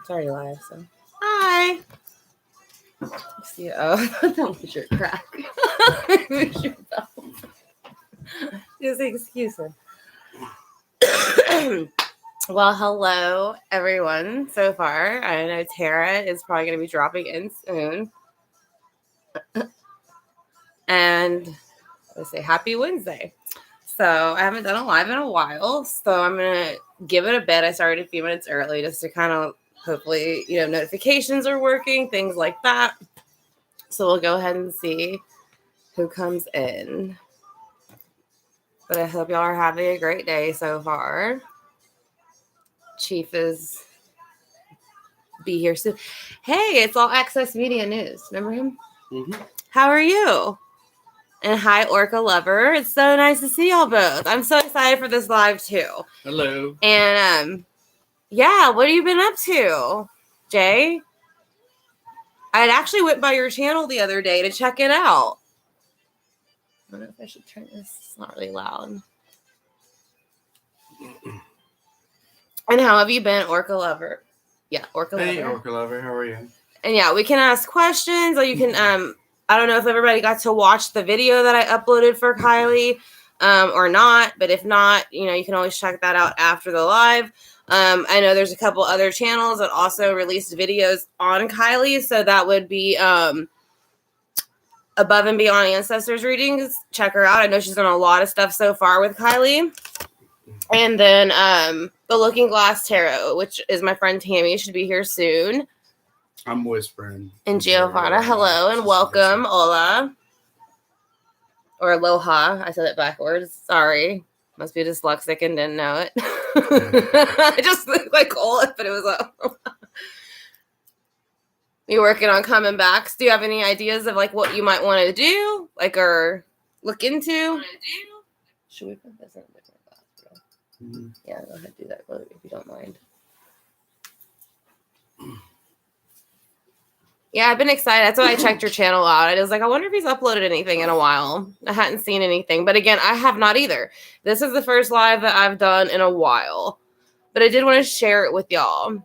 It's already live, so. Hi. See, don't put your crack. Just excuse me. Well, hello, everyone. So far, I know Tara is probably going to be dropping in soon. And let's say happy Wednesday. So I haven't done a live in a while, so I'm going to give it a bit. I started a few minutes early just to kind of hopefully, notifications are working, things like that. So we'll go ahead and see who comes in. But I hope y'all are having a great day so far. Chief is be here soon. Hey, it's All Access Media News. Remember him? Mm-hmm. How are you? And hi, Orca Lover. It's so nice to see y'all both. I'm so excited for this live too. Hello. And yeah, what have you been up to, Jay? I actually went by your channel the other day to check it out. I don't know if I should turn this. It's not really loud. And how have you been, Orca Lover? Yeah, Orca Lover. Hey, Orca Lover. How are you? And yeah, we can ask questions, or you can I don't know if everybody got to watch the video that I uploaded for Kiely or not, but if not, you can always check that out after the live. I know there's a couple other channels that also released videos on Kiely, so that would be Above and Beyond Ancestors readings. Check her out. I know she's done a lot of stuff so far with Kiely. And then the Looking Glass Tarot, which is my friend Tammy, should be here soon. I'm whispering. And Giovanna, hello and welcome. Hola. Or aloha. I said it backwards. Sorry. Must be dyslexic and didn't know it. I just looked like hola, but it was You working on coming back? Do you have any ideas of what you might want to do? Or look into? Should we put this in a different glass? Mm-hmm. Yeah, go ahead and do that if you don't mind. Yeah, I've been excited. That's why I checked your channel out. I was like, I wonder if he's uploaded anything in a while. I hadn't seen anything. But again, I have not either. This is the first live that I've done in a while. But I did want to share it with y'all.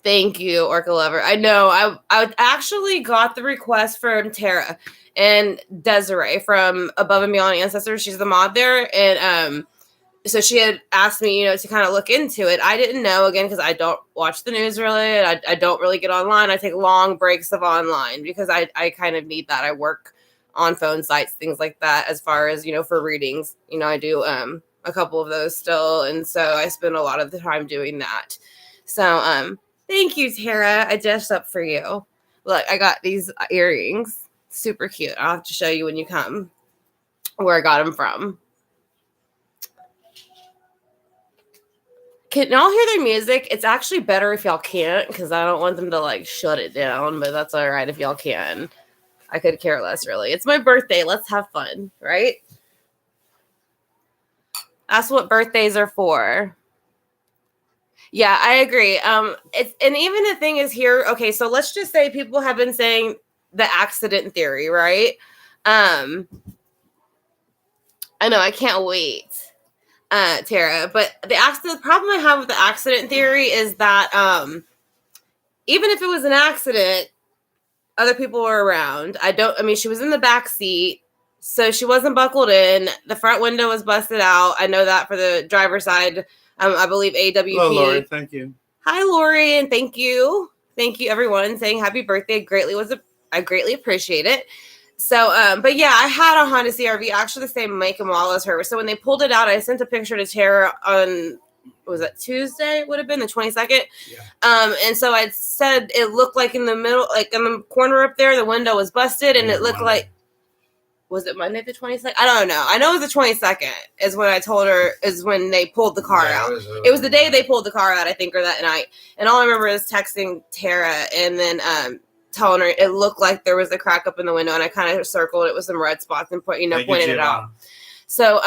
Thank you, Orca Lover. I know. I actually got the request from Tara and Desiree from Above and Beyond Ancestors. She's the mod there. And so she had asked me, to kind of look into it. I didn't know, again, because I don't watch the news really. I don't really get online. I take long breaks of online because I kind of need that. I work on phone sites, things like that, as far as, for readings. I do a couple of those still. And so I spend a lot of the time doing that. So thank you, Tara. I dressed up for you. Look, I got these earrings. Super cute. I'll have to show you when you come where I got them from. Can y'all hear their music? It's actually better if y'all can't, because I don't want them to shut it down, but that's all right if y'all can. I could care less, really. It's my birthday. Let's have fun, right? That's what birthdays are for. Yeah, I agree. And even the thing is here, okay, so let's just say people have been saying the accident theory, right? I know, I can't wait. Tara, but the problem I have with the accident theory is that even if it was an accident, other people were around. She was in the back seat, so she wasn't buckled in. The front window was busted out. I know that for the driver's side. I believe AWP. Hello, Lori. Thank you. Hi, Lori, and thank you. Thank you, everyone, saying happy birthday. I greatly appreciate it. So, but yeah, I had a Honda CRV, actually the same make and model as her. So when they pulled it out, I sent a picture to Tara on, was that Tuesday? It would have been the 22nd. Yeah. And so I said it looked like in the middle, in the corner up there, the window was busted, and it looked like, was it Monday the 22nd? I don't know. I know it was the 22nd is when I told her, is when they pulled the car out. It was the day they pulled the car out, I think, or that night. And all I remember is texting Tara and then telling her it looked like there was a crack up in the window, and I kind of circled it with some red spots and pointed it out. So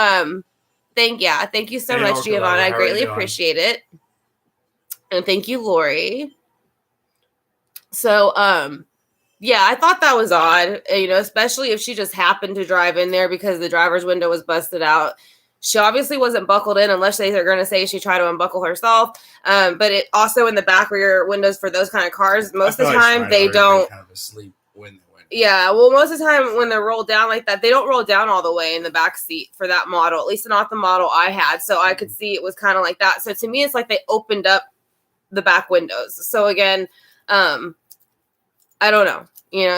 thank you so much, Giovanna. I greatly appreciate it. And thank you, Lori. So yeah, I thought that was odd, especially if she just happened to drive in there because the driver's window was busted out. She obviously wasn't buckled in unless they're going to say she tried to unbuckle herself. But it also in the back rear windows for those kind of cars, most of the time they don't. Kind of asleep when they went. Yeah, well, most of the time when they're rolled down like that, they don't roll down all the way in the back seat for that model, at least not the model I had. So I could see it was kind of like that. So to me, it's like they opened up the back windows. So again, I don't know,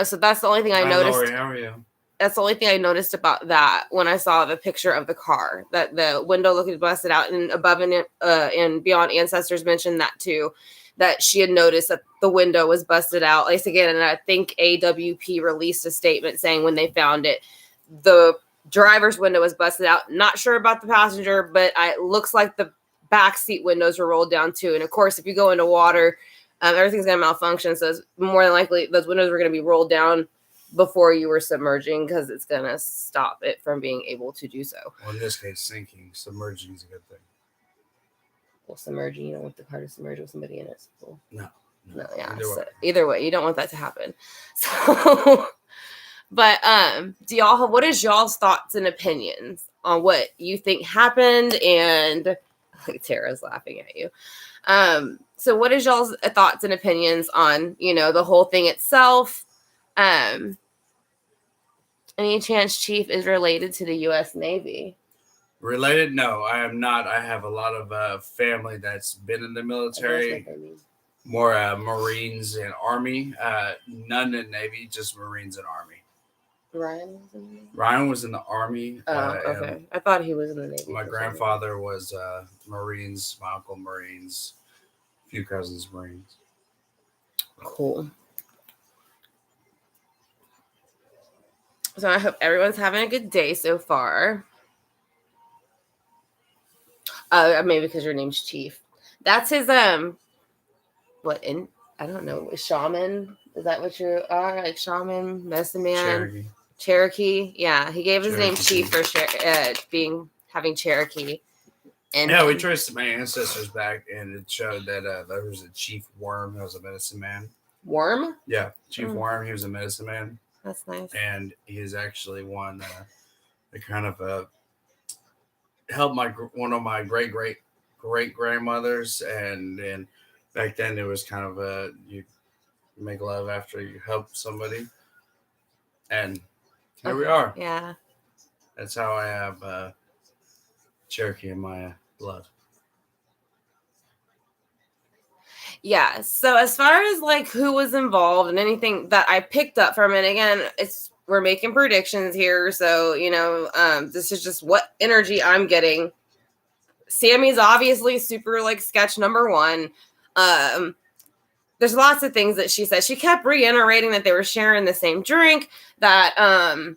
so that's the only thing I noticed. Lori, how are you? That's the only thing I noticed about that when I saw the picture of the car, that the window looked busted out, and above and beyond ancestors mentioned that too, that she had noticed that the window was busted out. Like again, and I think AWP released a statement saying when they found it, the driver's window was busted out. Not sure about the passenger, but it looks like the back seat windows were rolled down too. And of course, if you go into water, everything's going to malfunction. So it's more than likely those windows were going to be rolled down before you were submerging, because it's going to stop it from being able to do so. Well, in this case, sinking. Submerging is a good thing. Well, submerging, you don't want the car to submerge with somebody in it. So. No, yeah. Either way, you don't want that to happen. So, but do y'all have, what is y'all's thoughts and opinions on what you think happened? And like Tara's laughing at you. So what is y'all's thoughts and opinions on, the whole thing itself? Any chance Chief is related to the U.S. Navy? Related? No, I am not. I have a lot of family that's been in the military. More Marines and Army. None in Navy, just Marines and Army. Ryan was in the Army. Okay. I thought he was in the Navy. My grandfather was Marines. My uncle Marines. A few cousins Marines. Cool. So I hope everyone's having a good day so far. Maybe because your name's Chief. That's his I don't know, shaman. Is that what you are? Like shaman, medicine man? Cherokee. Yeah, he gave his name Chief for having Cherokee. And yeah, we traced my ancestors back, and it showed that there was a Chief Worm who was a medicine man. Worm? Yeah, Chief Worm. He was a medicine man. That's nice. And he is actually one that kind of helped one of my great grandmothers, and then back then it was kind of you make love after you help somebody, and here we are. Yeah, that's how I have Cherokee in my blood. Yeah. So as far as like who was involved and anything that I picked up from it, again, we're making predictions here. So, this is just what energy I'm getting. Sammy's obviously super like sketch number one. There's lots of things that she said. She kept reiterating that they were sharing the same drink, that, that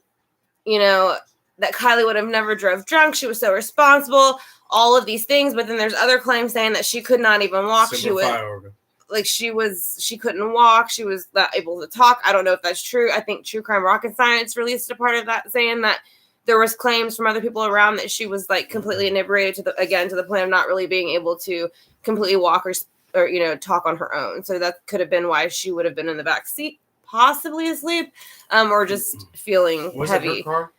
Kiely would have never drove drunk. She was so responsible, all of these things. But then there's other claims saying that she could not even walk. She couldn't walk. She was not able to talk. I don't know if that's true. I think True Crime Rocket Science released a part of that saying that there was claims from other people around that she was like completely inebriated to the point of not really being able to completely walk or talk on her own. So that could have been why she would have been in the back seat, possibly asleep, or just feeling heavy. Was it her car?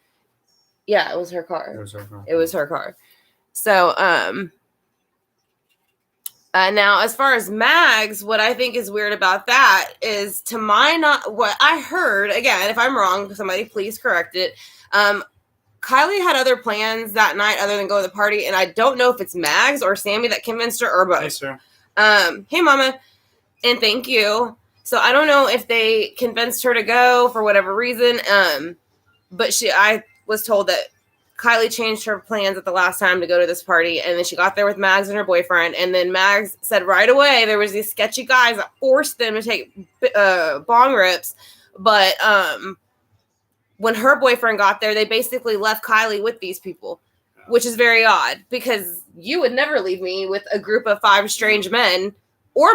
Yeah, it was her car. It was her car. So, now as far as Mags, what I think is weird about that is, what I heard, again, if I'm wrong, somebody please correct it. Kiely had other plans that night other than go to the party, and I don't know if it's Mags or Sammy that convinced her or both. Hey, sir. Hey, Mama, and thank you. So I don't know if they convinced her to go for whatever reason, but I was told that Kiely changed her plans at the last time to go to this party, and then she got there with Mags and her boyfriend, and then Mags said right away there was these sketchy guys that forced them to take bong rips, but when her boyfriend got there, they basically left Kiely with these people, which is very odd, because you would never leave me with a group of 5 strange men or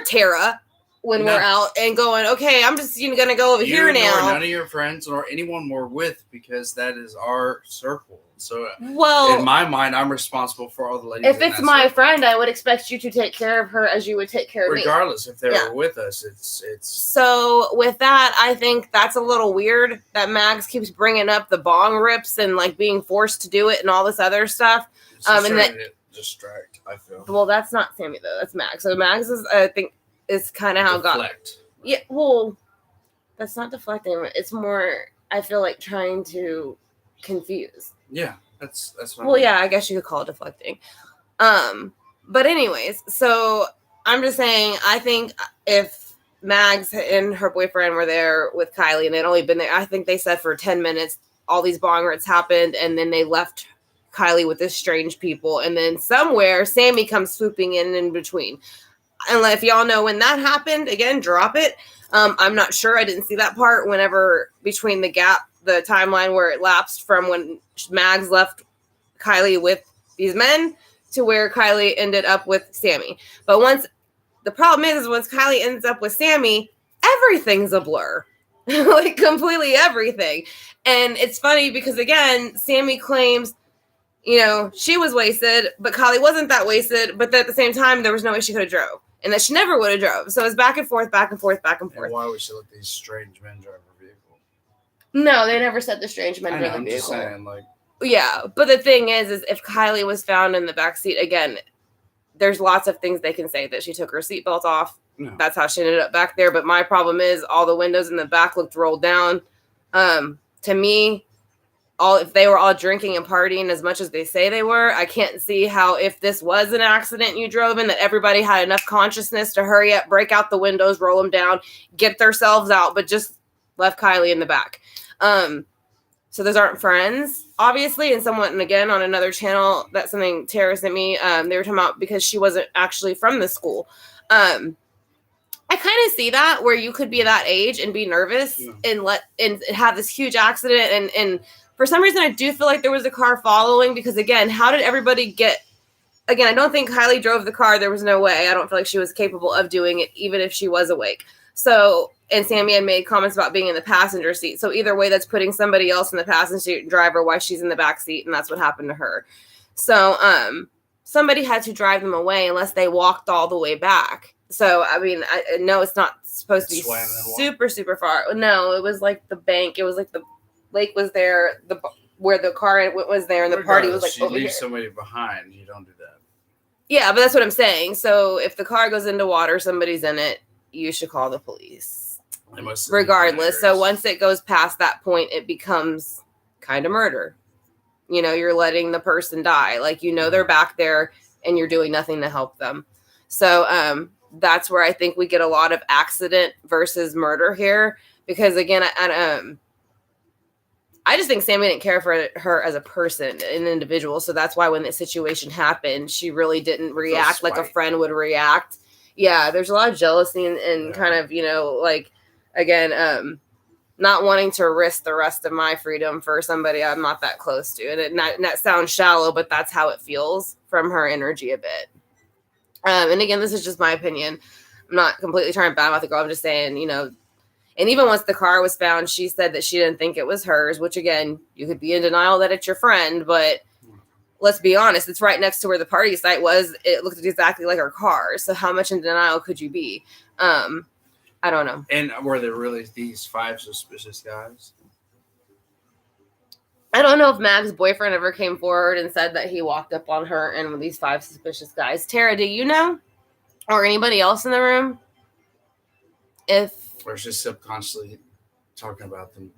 Tara when we're out and going, okay, I'm just going to go over here now. None of your friends or anyone we're with, because that is our circle. So well, in my mind, I'm responsible for all the ladies. If it's my friend, I would expect you to take care of her as you would take care of me. Regardless, if they were with us, it's. So with that, I think that's a little weird that Mags keeps bringing up the bong rips and like being forced to do it and all this other stuff. And that distract. I feel. Well, that's not Sammy though. That's Mags. So Mags is, I think, is kind of how it got. Yeah. Well, that's not deflecting. It's more. I feel like trying to confuse. Yeah, that's. What well, yeah, I guess you could call it deflecting. But anyways, so I'm just saying, I think if Mags and her boyfriend were there with Kiely and they'd only been there, I think they said for 10 minutes, all these bong rips happened, and then they left Kiely with this strange people, and then somewhere Sammy comes swooping in between. And if y'all know when that happened, again, drop it. I'm not sure. I didn't see that part whenever between the gap, the timeline where it lapsed from when Mags left Kiely with these men to where Kiely ended up with Sammy. But the problem is once Kiely ends up with Sammy, everything's a blur. Like completely everything. And it's funny because again, Sammy claims, she was wasted, but Kiely wasn't that wasted. But at the same time, there was no way she could have drove. And that she never would have drove. So it's back and forth, back and forth, back and forth. And why would she let these strange men drive her vehicle? No, they never said the strange men drove the vehicle. Just saying, like. Yeah, but the thing is if Kiely was found in the backseat, again, there's lots of things they can say that she took her seatbelt off. No. That's how she ended up back there. But my problem is all the windows in the back looked rolled down. To me, if they were all drinking and partying as much as they say they were, I can't see how if this was an accident you drove in, that everybody had enough consciousness to hurry up, break out the windows, roll them down, get themselves out, but just left Kiely in the back. So those aren't friends, obviously. And again, on another channel, that's something Tara sent me. They were talking about because she wasn't actually from the school. I kind of see that where you could be that age and be nervous and have this huge accident. And for some reason, I do feel like there was a car following because again, how did everybody get? Again, I don't think Kiely drove the car. There was no way. I don't feel like she was capable of doing it, even if she was awake. So, and Sammy had made comments about being in the passenger seat. So either way, that's putting somebody else in the passenger seat driver while she's in the back seat, and that's what happened to her. So, somebody had to drive them away unless they walked all the way back. So, I mean, I know it's not supposed to be super, super far. No, it was like the bank. It was like the lake was there, where the car was there, and the party was like over here. You leave somebody behind. You don't do that. Yeah, but that's what I'm saying. So if the car goes into water, somebody's in it, you should call the police. Regardless. So once it goes past that point, it becomes kind of murder. You're letting the person die. Like, they're back there and you're doing nothing to help them. So that's where I think we get a lot of accident versus murder here. Because again, I just think Sammy didn't care for her as a person, an individual. So that's why when the situation happened, she really didn't react like a friend would react. Yeah, there's a lot of jealousy and kind of, like, again, not wanting to risk the rest of my freedom for somebody I'm not that close to. And that sounds shallow, but that's how it feels from her energy a bit. And again, this is just my opinion. I'm not completely trying to badmouth the girl. I'm just saying, and even once the car was found, she said that she didn't think it was hers, which again, you could be in denial that it's your friend, but let's be honest, it's right next to where the party site was. It looked exactly like her car. So how much in denial could you be? I don't know. And were there really these 5 suspicious guys? I don't know if Mag's boyfriend ever came forward and said that he walked up on her and with these 5 suspicious guys. Tara, do you know? Or anybody else in the room? Or just subconsciously talking about them.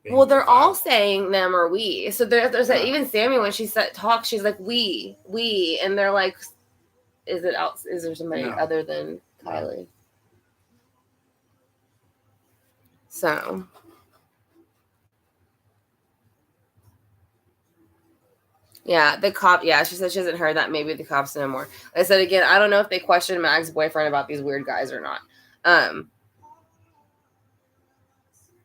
Well, they're all saying them or we. So there's even Sammy, when she talks, she's like, we. And they're like, is there somebody other than Kiely? So. Yeah, the cop, she said she hasn't heard that. Maybe the cops know more. I said, again, I don't know if they questioned Mag's boyfriend about these weird guys or not.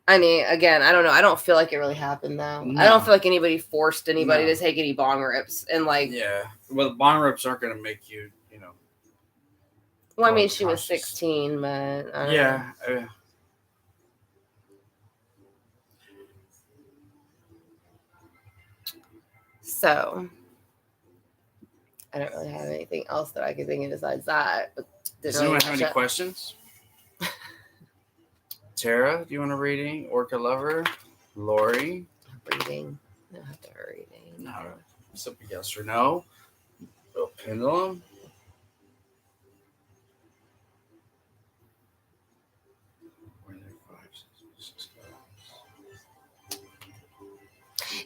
I mean, again, I don't know. I don't feel like it really happened, though. No. I don't feel like anybody forced anybody to take any bong rips. And, like... Yeah. Well, the bong rips aren't going to make you, Well, I mean, she was 16, but... I don't know. So I don't really have anything else that I could think of besides that. But does anyone have any questions? Tara, do you want a reading? Orca Lover? Lori? Reading. I don't have to reading. No. So yes or no? Pendulum?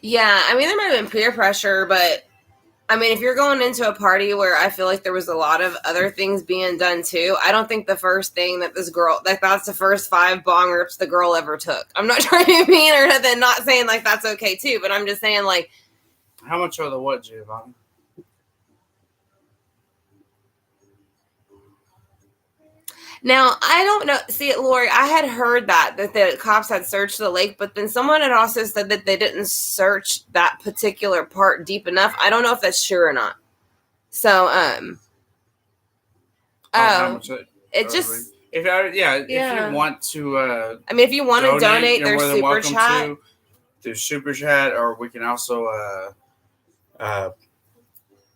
Yeah, I mean, there might have been peer pressure, but I mean, if you're going into a party where I feel like there was a lot of other things being done too, I don't think the first thing that this girl, like that's the first 5 bong rips the girl ever took. I'm not trying to be mean or nothing, not saying like that's okay too, but I'm just saying like. How much are the what, Giovanni? Now, I don't know. See, Lori, I had heard that the cops had searched the lake, but then someone had also said that they didn't search that particular part deep enough. I don't know if that's true or not. So, it just... If you want to... I mean, if you want to donate, there's Super Chat. There's Super Chat, or we can also...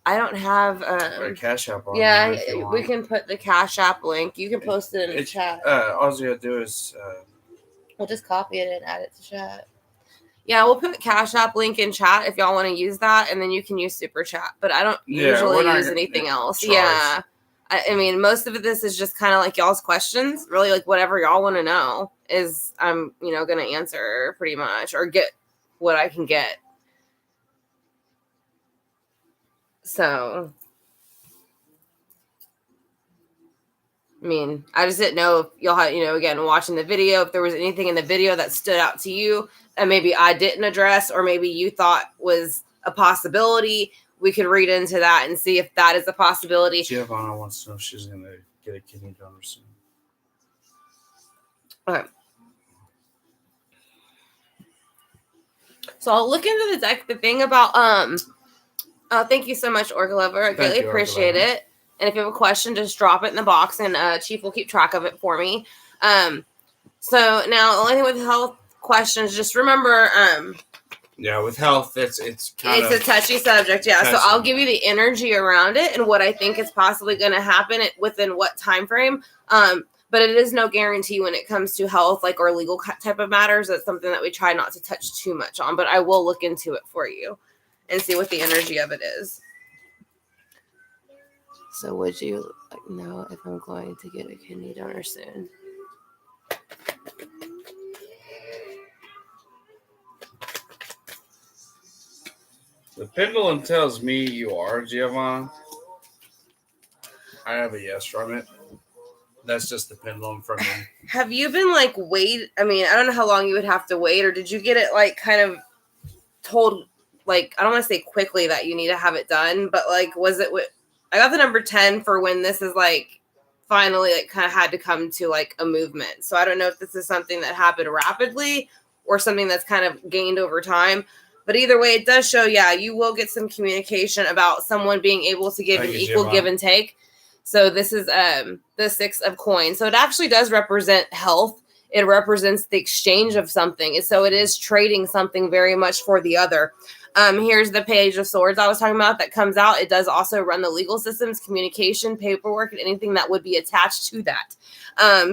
I don't have a Cash App on there. We can put the Cash App link. You can post it in the chat. All you gotta do is we'll just copy it and add it to chat. Yeah, we'll put Cash App link in chat if y'all want to use that, and then you can use Super Chat. But I don't usually use anything else. Charge. Yeah. I mean, most of this is just kind of like y'all's questions. Really, like whatever y'all want to know is I'm, going to answer pretty much or get what I can get. So, I mean, I just didn't know if y'all had, again, watching the video, if there was anything in the video that stood out to you that maybe I didn't address or maybe you thought was a possibility. We could read into that and see if that is a possibility. Giovanna wants to know if she's going to get a kidney donor soon. Okay. So I'll look into the deck. The thing about, thank you so much, Orca Lover. I greatly appreciate it. And if you have a question, just drop it in the box and Chief will keep track of it for me. So now, the only thing with health questions, just remember... with health, it's a touchy subject, yeah. So I'll give you the energy around it and what I think is possibly going to happen within what time frame. But it is no guarantee when it comes to health, like or legal type of matters. That's something that we try not to touch too much on. But I will look into it for you and see what the energy of it is. So would you know if I'm going to get a kidney donor soon? The pendulum tells me you are, Giovanna. I have a yes from it. That's just the pendulum from me. Have you been I don't know how long you would have to wait, or did you get it kind of told, I don't want to say quickly that you need to have it done, but was it I got the number 10 for when this is finally kind of had to come to a movement. So I don't know if this is something that happened rapidly or something that's kind of gained over time. But either way, it does show, you will get some communication about someone being able to give an equal give and take. So this is the 6 of coins. So it actually does represent health. It represents the exchange of something. So it is trading something very much for the other. Here's the Page of Swords I was talking about that comes out. It does also run the legal systems, communication, paperwork, and anything that would be attached to that.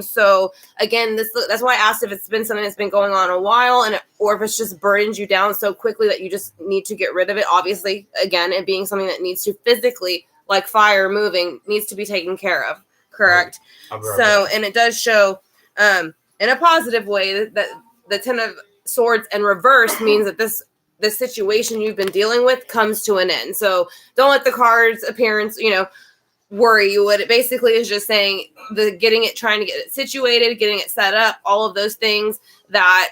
So again, that's why I asked if it's been something that's been going on a while or if it's just burdened you down so quickly that you just need to get rid of it. Obviously, again, it being something that needs to physically, like fire moving, needs to be taken care of. Correct. So, and it does show in a positive way that the 10 of Swords in reverse means that this situation you've been dealing with comes to an end. So don't let the card's appearance, worry you. What it basically is just saying trying to get it situated, getting it set up, all of those things that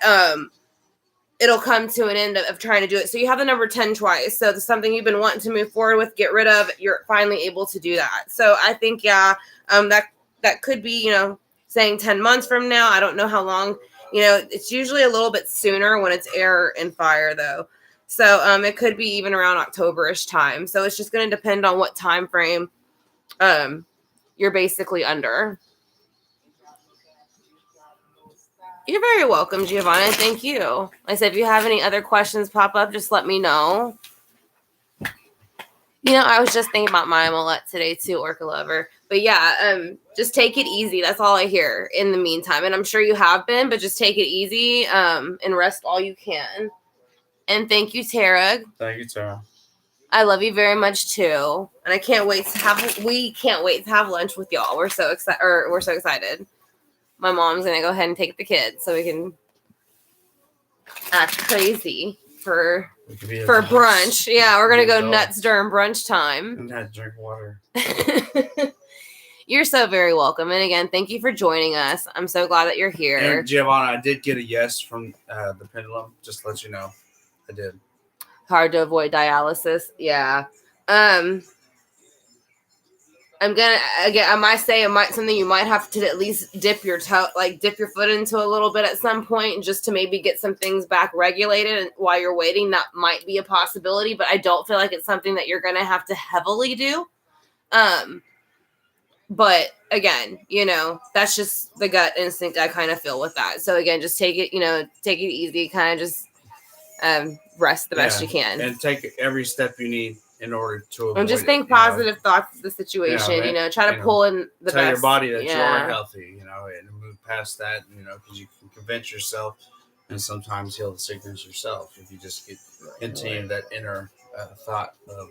it'll come to an end of trying to do it. So you have the number 10 twice. So there's something you've been wanting to move forward with, get rid of, you're finally able to do that. So I think, that could be, saying 10 months from now. I don't know how long, it's usually a little bit sooner when it's air and fire though. So it could be even around October-ish time. So it's just going to depend on what time frame you're basically under. You're very welcome, Giovanna. Thank you. Like I said, if you have any other questions pop up, just let me know. I was just thinking about my amulet today too, Orca Lover. But yeah, just take it easy. That's all I hear in the meantime. And I'm sure you have been, but just take it easy and rest all you can. And thank you, Tara. Thank you, Tara. I love you very much too. And we can't wait to have lunch with y'all. We're so excited. My mom's gonna go ahead and take the kids so we can act crazy for brunch. Yeah, we're gonna go nuts during brunch time. And have to drink water. You're so very welcome. And again, thank you for joining us. I'm so glad that you're here. And Giovanna, I did get a yes from the pendulum. Just to let you know, I did. Hard to avoid dialysis. Yeah. I might say something you might have to at least dip your foot into a little bit at some point, just to maybe get some things back regulated while you're waiting. That might be a possibility, but I don't feel like it's something that you're going to have to heavily do. But again, that's just the gut instinct I kind of feel with that. So again, just take it easy, kind of just rest the best you can. And take every step you need in order to avoid and just think positive thoughts of the situation, try to pull in the tell best. Your body that you are healthy, and move past that, because you can convince yourself and sometimes heal the sickness yourself if you just continue that inner thought of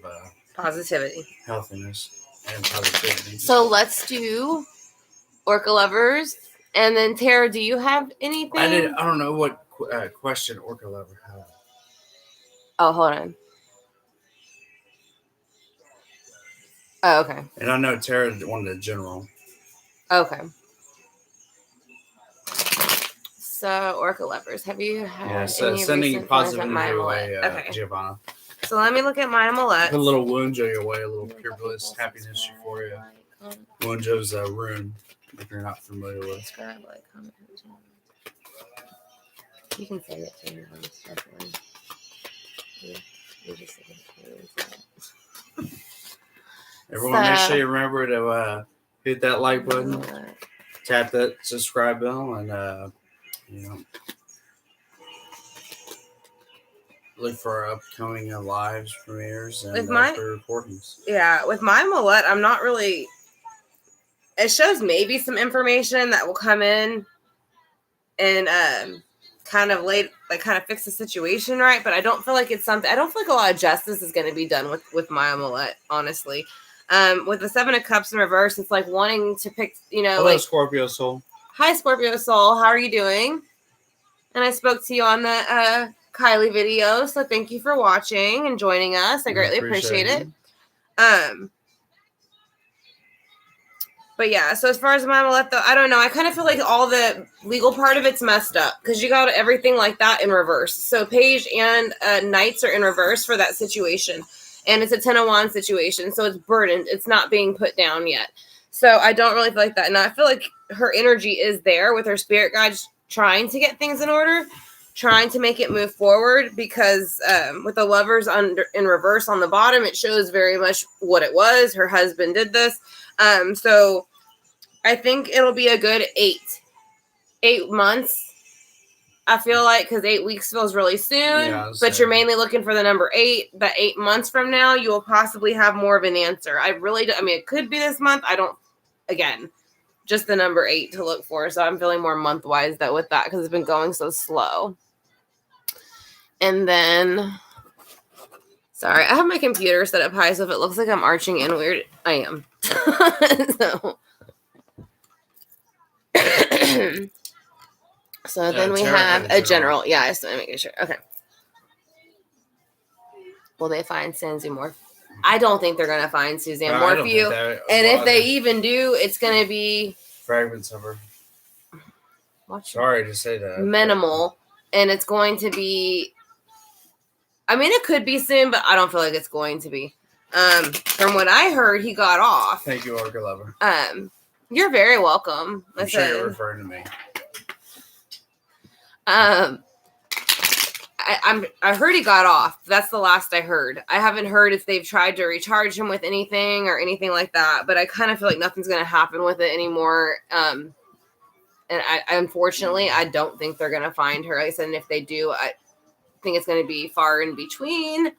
positivity, healthiness, and positivity. So let's do Orca Lovers. And then Tara, do you have anything? I don't know what question Orca Lover had. Oh, hold on. Oh, okay. And I know Tara wanted a general. Okay. So, Orca Lovers, have you had any sending positive your way, okay. Giovanna. So let me look at my amulet. Put a little Wounjo your way, a little pure bliss, happiness for you. Wounjo's a rune, if you're not familiar with. You can say it to me. Definitely. You just Everyone, make sure you remember to hit that like button, tap that subscribe bell, and look for our upcoming lives, premieres, and recordings. Yeah, with my amulet, I'm not really. It shows maybe some information that will come in and kind of fix the situation, right? But I don't feel like it's something. I don't feel like a lot of justice is going to be done with my amulet, honestly. With the 7 of Cups in reverse, it's like wanting to pick, Hello, Scorpio Soul. Hi, Scorpio Soul. How are you doing? And I spoke to you on the Kiely video, so thank you for watching and joining us. I greatly appreciate it. But yeah, so as far as my amulet, though, I don't know. I kind of feel like all the legal part of it's messed up because you got everything like that in reverse. So Page and Knights are in reverse for that situation. And it's a 10 of Wands situation, so it's burdened. It's not being put down yet. So I don't really feel like that. And I feel like her energy is there with her spirit guides trying to get things in order, trying to make it move forward because with the Lovers in reverse on the bottom, it shows very much what it was. Her husband did this. So I think it'll be a good 8 months. I feel like because 8 weeks feels really soon, but you're mainly looking for the number 8. That 8 months from now, you will possibly have more of an answer. It could be this month. Just the number 8 to look for. So I'm feeling more month-wise with that because it's been going so slow. And then, sorry, I have my computer set up high, so if it looks like I'm arching in weird, I am. So then we have a general. Yeah, I just want to make sure. Okay. Will they find Sanzu more? I don't think they're going to find Suzanne Morphew. And if they even do, it's going to be fragments of her. Sorry to say that. Minimal. And it's going to be, it could be soon, but I don't feel like it's going to be. From what I heard, he got off. Thank you, Orca Lover. You're very welcome. I'm sure you're referring to me. I heard he got off. That's the last I heard. I haven't heard if they've tried to recharge him with anything or anything like that, but I kind of feel like nothing's going to happen with it anymore. And unfortunately, I don't think they're going to find her. Like I said, and if they do, I think it's going to be far in between,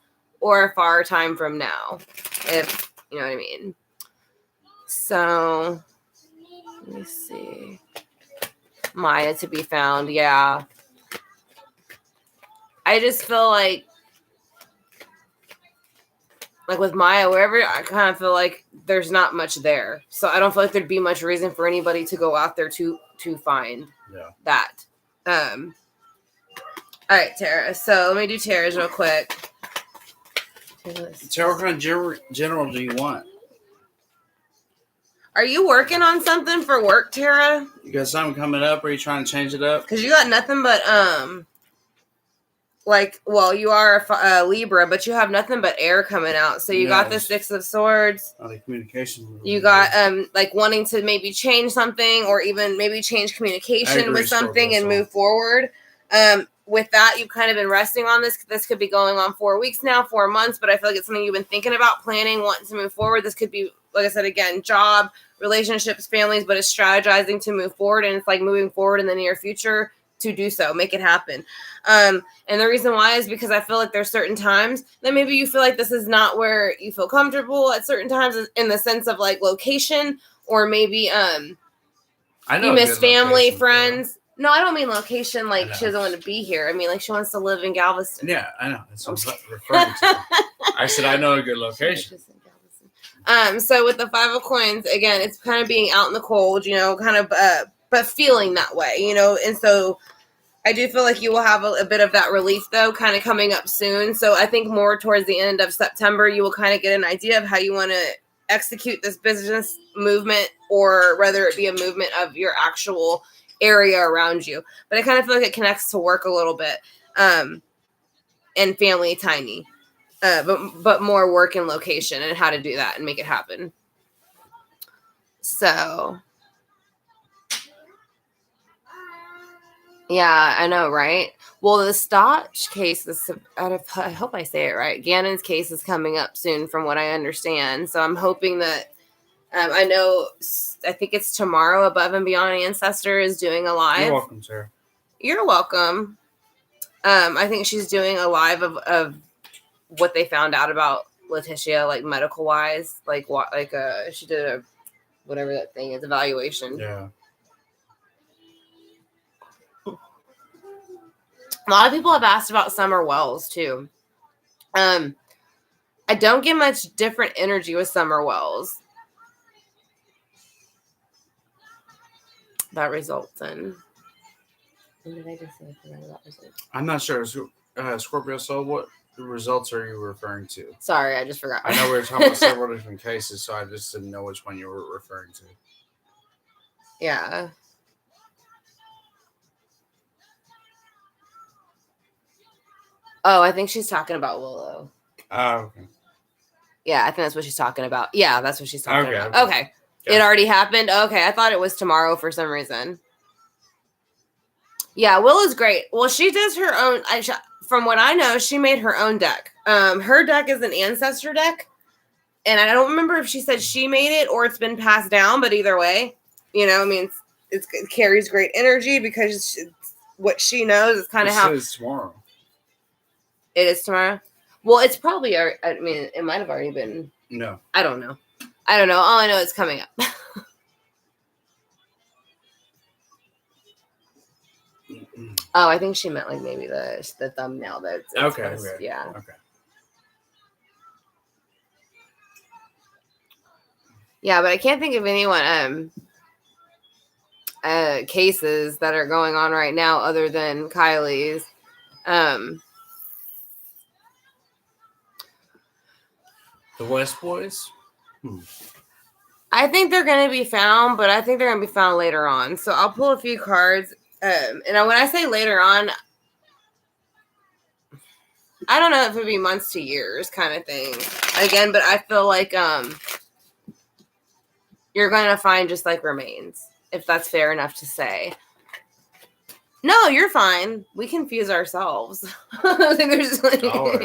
or a far time from now, if you know what I mean. So let me see. Maya to be found. Yeah. I just feel like with Maya, wherever, I kind of feel like there's not much there. So I don't feel like there'd be much reason for anybody to go out there to find that. All right, Tara. So let me do Tara's real quick. Tara, what kind of general do you want? Are you working on something for work, Tara? You got something coming up? Or are you trying to change it up? Because you got nothing but you are a Libra, but you have nothing but air coming out. So you got the Six of Swords. The communication. You got wanting to maybe change something, or even maybe change communication with something and move forward. With that, you've kind of been resting on this. This could be going on 4 weeks now, 4 months, but I feel like it's something you've been thinking about, planning, wanting to move forward. This could be, like I said, again, job, relationships, families, but it's strategizing to move forward, and it's like moving forward in the near future to do so, make it happen. And the reason why is because I feel like there's certain times that maybe you feel like this is not where you feel comfortable at certain times, in the sense of like location, or maybe I know you miss family, friends. No, I don't mean location like she doesn't want to be here. I mean like she wants to live in Galveston. Yeah, I know. That's what I'm referring to. I said I know a good location. So with the Five of Coins, again, it's kind of being out in the cold, kind of but feeling that way, and so I do feel like you will have a bit of that relief, though, kind of coming up soon. So I think more towards the end of September, you will kind of get an idea of how you want to execute this business movement, or whether it be a movement of your actual area around you. But I kind of feel like it connects to work a little bit, and family tiny, but more work and location and how to do that and make it happen. So... yeah, I know, right? Well, the Stotch case is, I hope I say it right. Gannon's case is coming up soon, from what I understand. So I'm hoping that, I think it's tomorrow, Above and Beyond Ancestor is doing a live. You're welcome, sir. You're welcome. I think she's doing a live of what they found out about Letitia, like medical wise, she did a, whatever that thing is, evaluation. Yeah. A lot of people have asked about Summer Wells, too. I don't get much different energy with Summer Wells. That results in... What did I just say? I forgot about results. I'm not sure. Scorpio Soul, what results are you referring to? Sorry, I just forgot. I know we were talking about several different cases, so I just didn't know which one you were referring to. Yeah. Oh, I think she's talking about Willow. Oh, okay. Yeah, I think that's what she's talking about. Yeah, that's what she's talking about. Okay. It already happened? Okay, I thought it was tomorrow for some reason. Yeah, Willow's great. Well, she does her own... from what I know, she made her own deck. Her deck is an ancestor deck. And I don't remember if she said she made it or it's been passed down, but either way, it carries great energy, because what she knows is kind of how... It is tomorrow. It is tomorrow? Well, it's probably... it might have already been... No. I don't know. All I know is coming up. Oh, I think she meant like maybe the thumbnail. That's okay. Yeah. Okay. Yeah, but I can't think of anyone cases that are going on right now other than Kiely's. The West Boys? I think they're going to be found, but I think they're going to be found later on. So I'll pull a few cards. And when I say later on, I don't know if it'd be months to years kind of thing. Again, but I feel like you're going to find just like remains, if that's fair enough to say. No, you're fine. We confuse ourselves. I think there's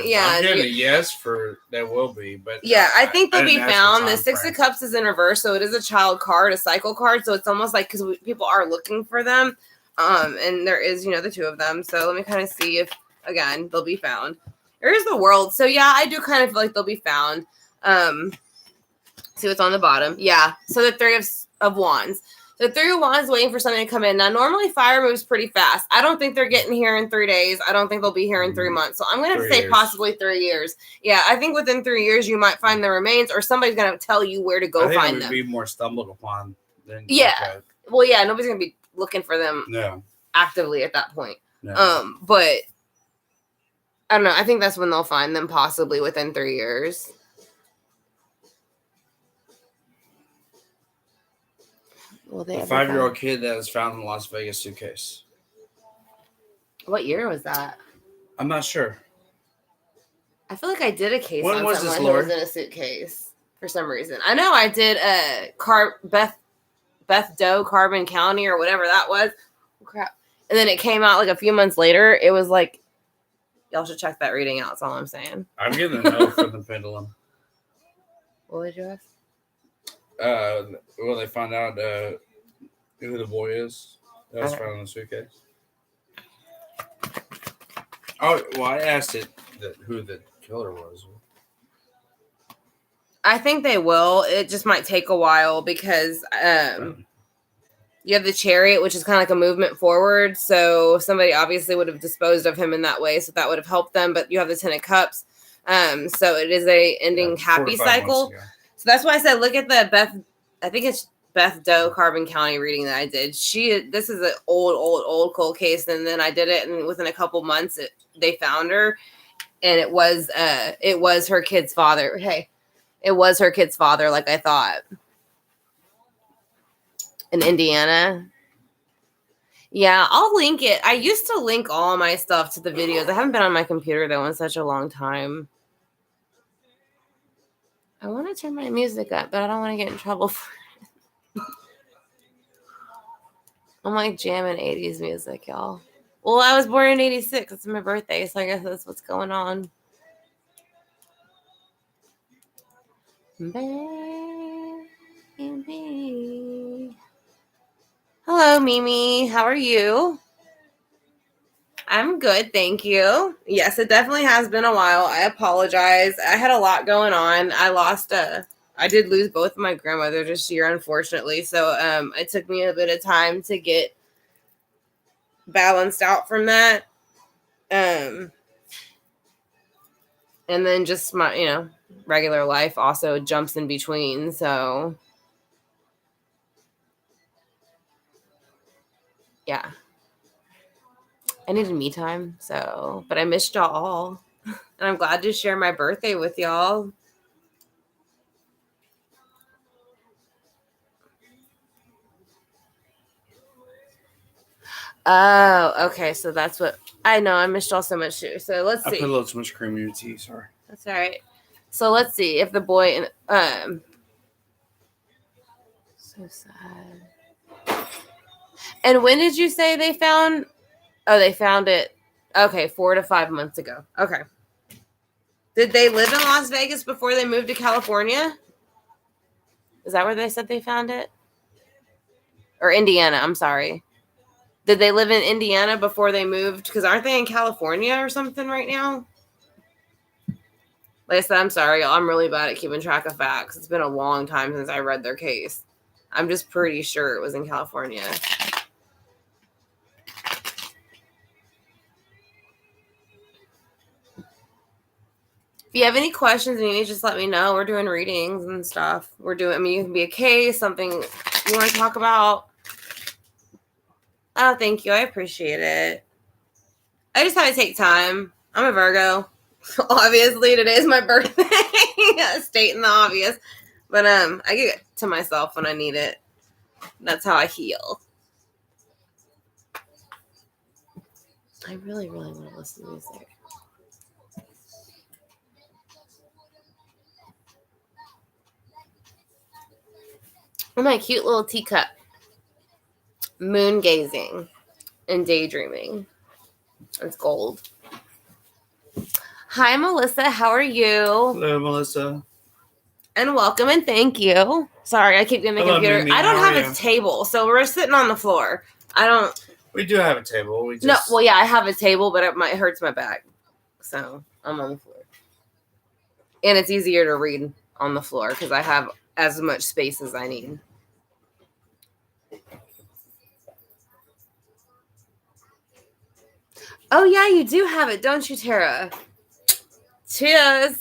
yeah. I'm getting a yes for that will be, but yeah, I think they'll be found. The Six of Cups is in reverse, so it is a child card, a cycle card. So it's almost like, because people are looking for them, and there is, the two of them. So let me kind of see if again they'll be found. There's the world. So yeah, I do kind of feel like they'll be found. See what's on the bottom. Yeah. So the Three of Wands. The Three of Wands waiting for something to come in. Now, normally fire moves pretty fast. I don't think they're getting here in 3 days. I don't think they'll be here in 3 months. So I'm going to say possibly 3 years. Yeah, I think within 3 years you might find the remains, or somebody's going to tell you where to go find them. It would be more stumbled upon than Well, yeah, nobody's going to be looking for them actively at that point. No. But I don't know. I think that's when they'll find them, possibly within 3 years. A 5-year-old kid that was found in the Las Vegas suitcase. What year was that? I'm not sure. I feel like I did a case when on was someone this, who was in a suitcase for some reason. I know I did Beth Doe, Carbon County, or whatever that was. Oh, crap. And then it came out like a few months later. It was like, y'all should check that reading out. That's all I'm saying. I'm getting a no from the pendulum. What did you ask? Well, they found out who the boy is that was found in the suitcase. Oh, well, I asked who the killer was. I think they will. It just might take a while because you have the Chariot, which is kind of like a movement forward. So somebody obviously would have disposed of him in that way. So that would have helped them. But you have the Ten of Cups. So it is a ending happy cycle. So that's why I said, look at the I think it's Beth Doe, Carbon County reading that I did. This is an old cold case. And then I did it, and within a couple months, they found her, and it was her kid's father. Hey, it was her kid's father, like I thought. In Indiana. Yeah, I'll link it. I used to link all my stuff to the videos. I haven't been on my computer, though, in such a long time. I want to turn my music up, but I don't want to get in trouble for it. I'm like jamming 80s music, y'all. Well, I was born in 86. It's my birthday, so I guess that's what's going on. Baby. Hello, Mimi. How are you? I'm good, thank you. Yes, it definitely has been a while. I apologize. I had a lot going on. I did lose both of my grandmothers this year, unfortunately. So it took me a bit of time to get balanced out from that. And then just my, regular life also jumps in between. So yeah. I needed me time, but I missed y'all all. And I'm glad to share my birthday with y'all. Oh, okay. So that's what I know. I missed y'all so much too. So let's see. I put a little too much cream in your tea. Sorry. That's all right. So let's see if the boy so sad. And when did you say they found? Oh, they found it. Okay, 4 to 5 months ago. Okay. Did they live in Las Vegas before they moved to California? Is that where they said they found it? Or Indiana, I'm sorry. Did they live in Indiana before they moved? Because aren't they in California or something right now? Like I said, I'm sorry, y'all. I'm really bad at keeping track of facts. It's been a long time since I read their case. I'm just pretty sure it was in California. If you have any questions and you need to just let me know. We're doing readings and stuff. You can be a case, something you want to talk about. Oh, thank you. I appreciate it. I just had to take time. I'm a Virgo. Obviously, today is my birthday. Stating the obvious. But I give it to myself when I need it. That's how I heal. I really, really want to listen to music. Oh, my cute little teacup. Moon gazing and daydreaming. It's gold. Hi, Melissa. How are you? Hello, Melissa. And welcome and thank you. Sorry, I keep getting the computer. Mimi. I don't have a table, so we're sitting on the floor. We do have a table. No, well, yeah, I have a table, but it hurts my back. So I'm on the floor. And it's easier to read on the floor because I have as much space as I need. Oh, yeah, you do have it, don't you, Tara? Cheers.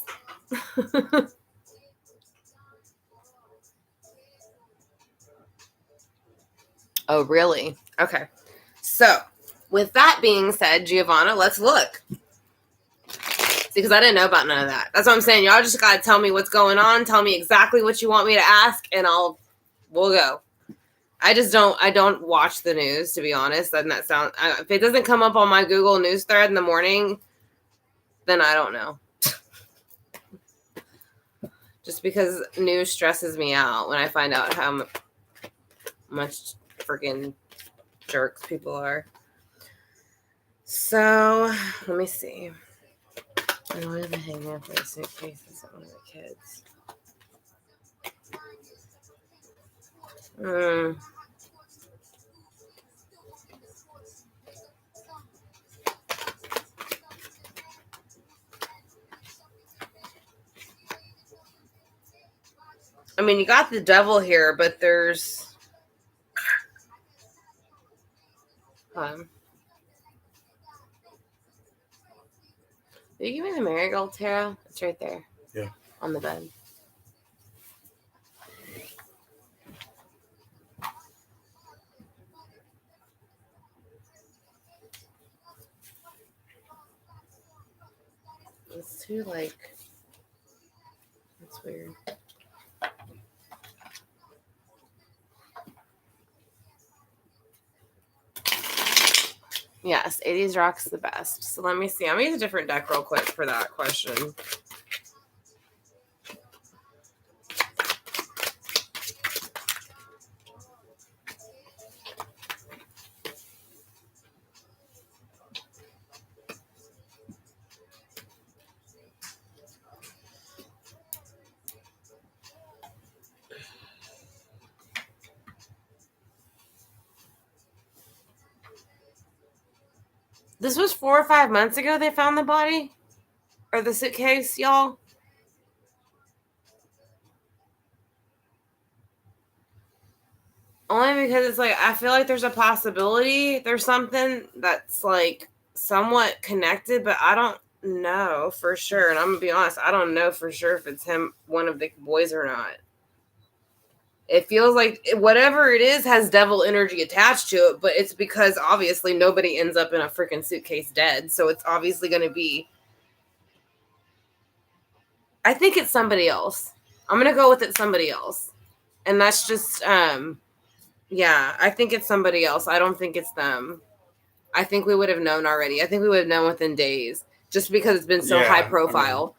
Oh, really? Okay. So, with that being said, Giovanna, let's look. See, because I didn't know about none of that. That's what I'm saying. Y'all just got to tell me what's going on. Tell me exactly what you want me to ask, and we'll go. I don't watch the news, to be honest. Doesn't that sound, if it doesn't come up on my Google News thread in the morning, then I don't know. Just because news stresses me out when I find out how much freaking jerks people are. So, let me see. I don't have a hanger for a suitcase. Is that one of the kids? I mean, you got the devil here, but there's... Did you give me the marigold, Tara? It's right there. Yeah. On the bed. It's too, like... That's weird. Yes, 80s rock's the best. So let me see. I'm going to use a different deck real quick for that question. This was 4 or 5 months ago they found the body? Or the suitcase, y'all? Only because it's like, I feel like there's a possibility there's something that's like somewhat connected, but I don't know for sure. And I'm going to be honest, I don't know for sure if it's him, one of the boys or not. It feels like whatever it is has devil energy attached to it, but it's because obviously nobody ends up in a freaking suitcase dead. So it's obviously going to be... I think it's somebody else. I'm going to go with it somebody else. And that's just, yeah, I think it's somebody else. I don't think it's them. I think we would have known already. I think we would have known within days just because it's been so high profile.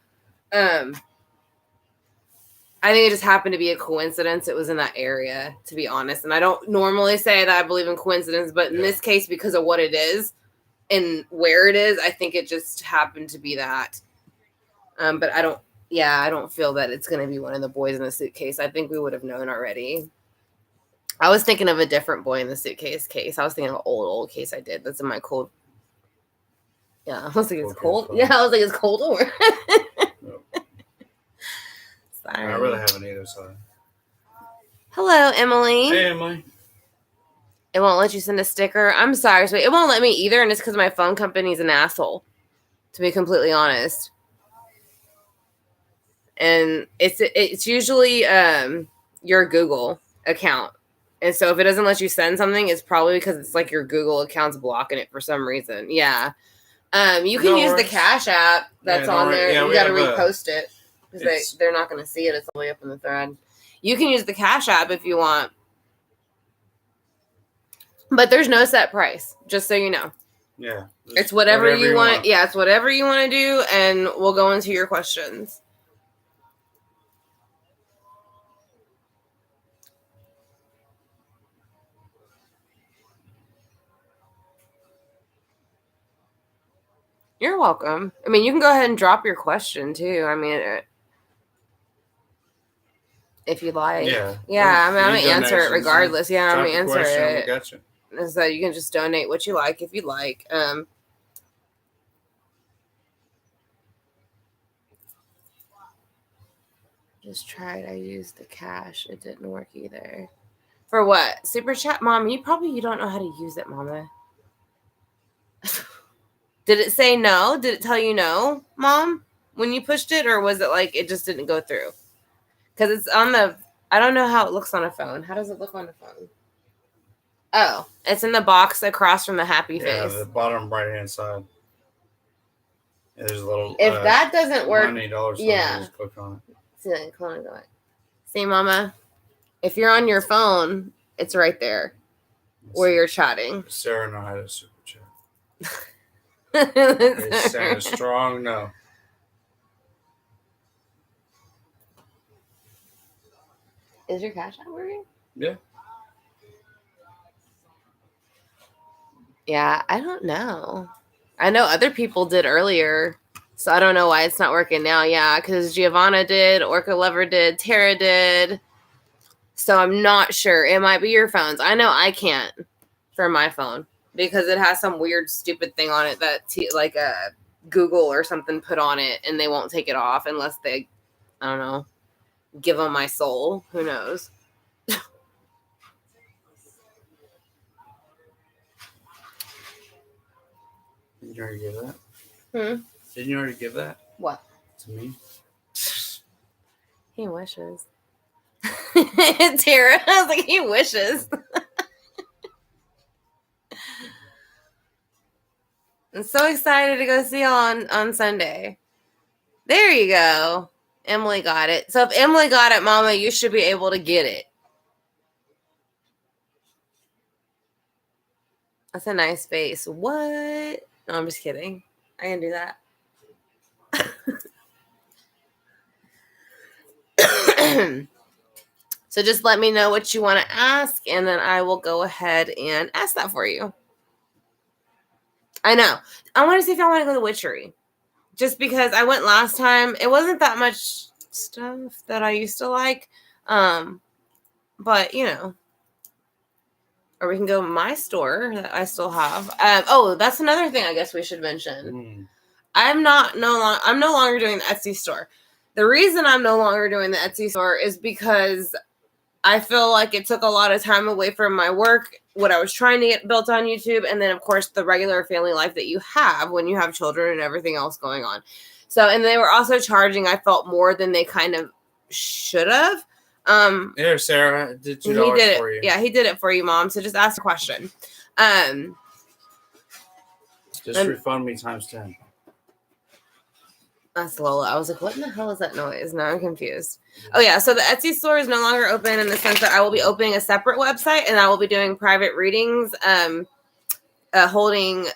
I think it just happened to be a coincidence. It was in that area, to be honest. And I don't normally say that I believe in coincidence, but in this case, because of what it is and where it is, I think it just happened to be that. But I don't feel that it's going to be one of the boys in the suitcase. I think we would have known already. I was thinking of a different boy in the suitcase case. I was thinking of an old case I did. That's in my cold. Yeah, I was like, it's cold. Yeah, I was like, it's cold or. I really haven't either, so. Hello, Emily. Hey, Emily. It won't let you send a sticker. I'm sorry, so it won't let me either, and it's because my phone company's an asshole, to be completely honest. And it's usually your Google account. And so if it doesn't let you send something, it's probably because it's like your Google account's blocking it for some reason. Yeah. You can use the Cash App that's on there. Yeah, you got to repost it. Because they're not going to see it. It's all the way up in the thread. You can use the Cash App if you want. But there's no set price, just so you know. Yeah. It's whatever you want. Yeah, it's whatever you want to do, and we'll go into your questions. You're welcome. I mean, you can go ahead and drop your question, too. I mean... if you like. Yeah. I mean, I'm going to answer it regardless. Yeah, I'm going to answer it. Gotcha. So you can just donate what you like if you like. just tried. I used the cash. It didn't work either. For what? Super chat? Mom, you don't know how to use it, Mama. Did it say no? Did it tell you no, Mom, when you pushed it? Or was it like it just didn't go through? Because it's on the... I don't know how it looks on a phone. How does it look on a phone? Oh, it's in the box across from the happy face. Yeah, the bottom right-hand side. Yeah, there's a little... If that doesn't work... $90 sign, yeah. just click on it. See, Mama? If you're on your phone, it's right there where you're chatting. Sarah know how to super chat. It's saying a strong no. Is your cash app working? Yeah. Yeah, I don't know. I know other people did earlier, so I don't know why it's not working now. Yeah, because Giovanna did, Orca Lover did, Tara did. So I'm not sure. It might be your phones. I know I can't for my phone because it has some weird, stupid thing on it that like a Google or something put on it, and they won't take it off unless they, I don't know, give them my soul. Who knows? Didn't you already give that? Hmm? Didn't you already give that? What? To me? He wishes. Tara, I was like, he wishes. I'm so excited to go see y'all on Sunday. There you go. Emily got it. So if Emily got it, Mama, you should be able to get it. That's a nice face. What? No, I'm just kidding. I can do that. So just let me know what you want to ask, and then I will go ahead and ask that for you. I know. I want to see if I want to go to the Witchery. Just because I went last time. It wasn't that much stuff that I used to like. But, you know. Or we can go to my store that I still have. Oh, that's another thing I guess we should mention. I'm no longer doing the Etsy store. The reason I'm no longer doing the Etsy store is because I feel like it took a lot of time away from my work, what I was trying to get built on YouTube, and then, of course, the regular family life that you have when you have children and everything else going on. So, and they were also charging, I felt, more than they kind of should have. Here, Sarah, did $2 for you. Yeah, he did it for you, Mom. So just ask a question. Just refund me times 10. That's Lola. I was like, what in the hell is that noise? Now I'm confused. Oh, yeah. So the Etsy store is no longer open in the sense that I will be opening a separate website, and I will be doing private readings, holding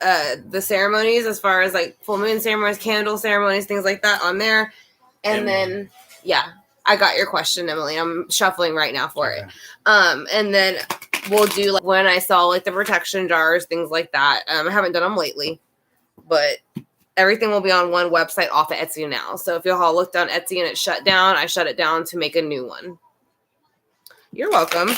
the ceremonies as far as like full moon ceremonies, candle ceremonies, things like that on there. And then, yeah, I got your question, Emily. I'm shuffling right now for it. And then we'll do like when I saw like the protection jars, things like that. I haven't done them lately, but everything will be on one website off of Etsy now. So if y'all looked on Etsy and it shut down, I shut it down to make a new one. You're welcome.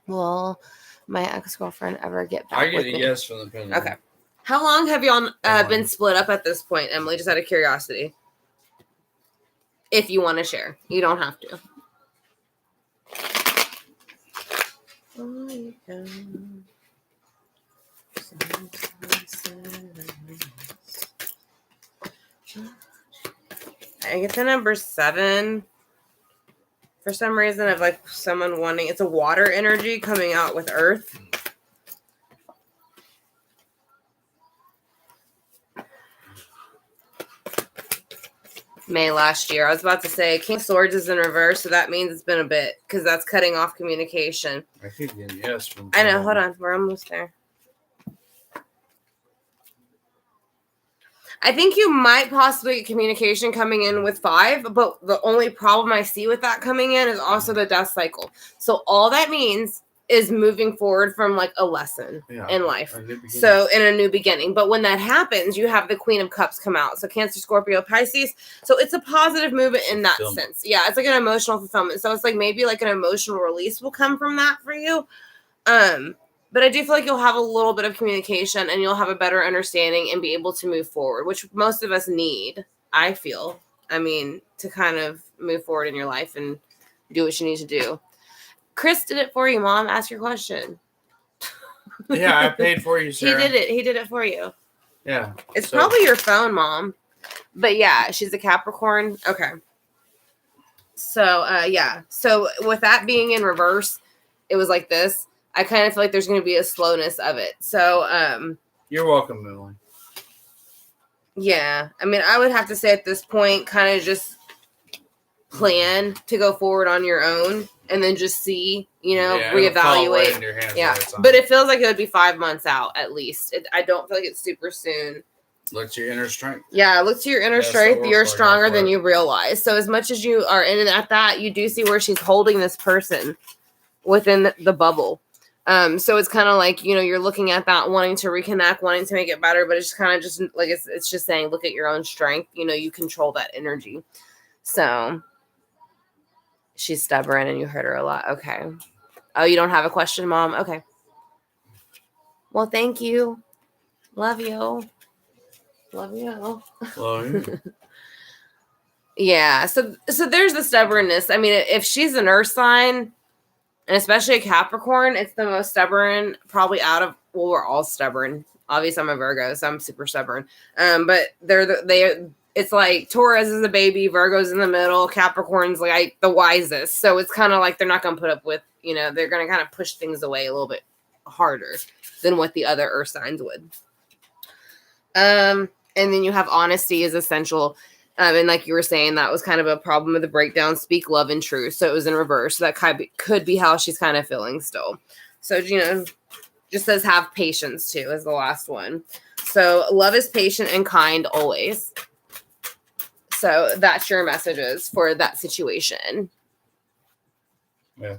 Will my ex-girlfriend ever get back with me? I get a yes from the pendulum. Okay. How long have y'all been split up at this point, Emily? Just out of curiosity. If you want to share. You don't have to. I get the number 7 for some reason of like someone wanting, it's a water energy coming out with earth. May last year. I was about to say King of Swords is in reverse, so that means it's been a bit because that's cutting off communication. I keep getting yes from I know, hold on. We're almost there. I think you might possibly get communication coming in with 5, but the only problem I see with that coming in is also the death cycle. So all that means is moving forward from like a lesson in life. So in a new beginning. But when that happens, you have the Queen of Cups come out. So Cancer, Scorpio, Pisces. So it's a positive movement in that sense. Yeah, it's like an emotional fulfillment. So it's like maybe like an emotional release will come from that for you. But I do feel like you'll have a little bit of communication and you'll have a better understanding and be able to move forward, which most of us need, I feel. I mean, to kind of move forward in your life and do what you need to do. Chris did it for you, Mom. Ask your question. Yeah, I paid for you, Sarah. He did it for you. Yeah. It's probably your phone, Mom. But yeah, she's a Capricorn. Okay. So, yeah. So with that being in reverse, it was like this. I kind of feel like there's going to be a slowness of it. So, you're welcome, Emily. Yeah. I mean, I would have to say at this point, kind of just plan to go forward on your own and then just see, reevaluate. Yeah. But it feels like it would be 5 months out at least. I don't feel like it's super soon. Look to your inner strength. Yeah, look to your inner strength. You're stronger than you realize. So as much as you are in at that, you do see where she's holding this person within the bubble. So it's kind of like, you're looking at that, wanting to reconnect, wanting to make it better, but it's just kind of just like, it's just saying, look at your own strength. You control that energy. So she's stubborn and you hurt her a lot. Okay. Oh, you don't have a question, Mom? Okay. Well, thank you. Love you. Love you. Love you. Yeah. So there's the stubbornness. I mean, if she's an earth sign, and especially a Capricorn, it's the most stubborn probably we're all stubborn. Obviously, I'm a Virgo, so I'm super stubborn. But it's like Taurus is a baby, Virgo's in the middle, Capricorn's like the wisest. So it's kind of like they're not going to put up with, they're going to kind of push things away a little bit harder than what the other earth signs would. And then you have honesty is essential. And like you were saying, that was kind of a problem of the breakdown. Speak love and truth. So it was in reverse. So that could be how she's kind of feeling still. So, just says have patience too is the last one. So love is patient and kind always. So that's your messages for that situation. Yeah.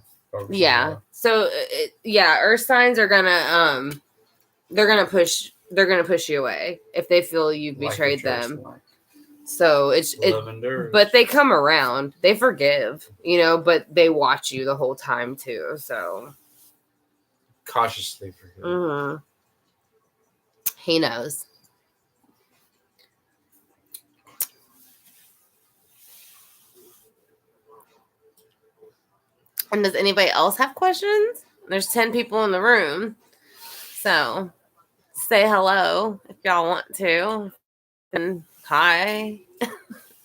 Yeah. So earth signs are gonna they're gonna push you away if they feel you've betrayed them. So but they come around, they forgive, but they watch you the whole time too. So cautiously forgive. Mm-hmm. He knows. And does anybody else have questions? There's 10 people in the room. So say hello if y'all want to. And hi.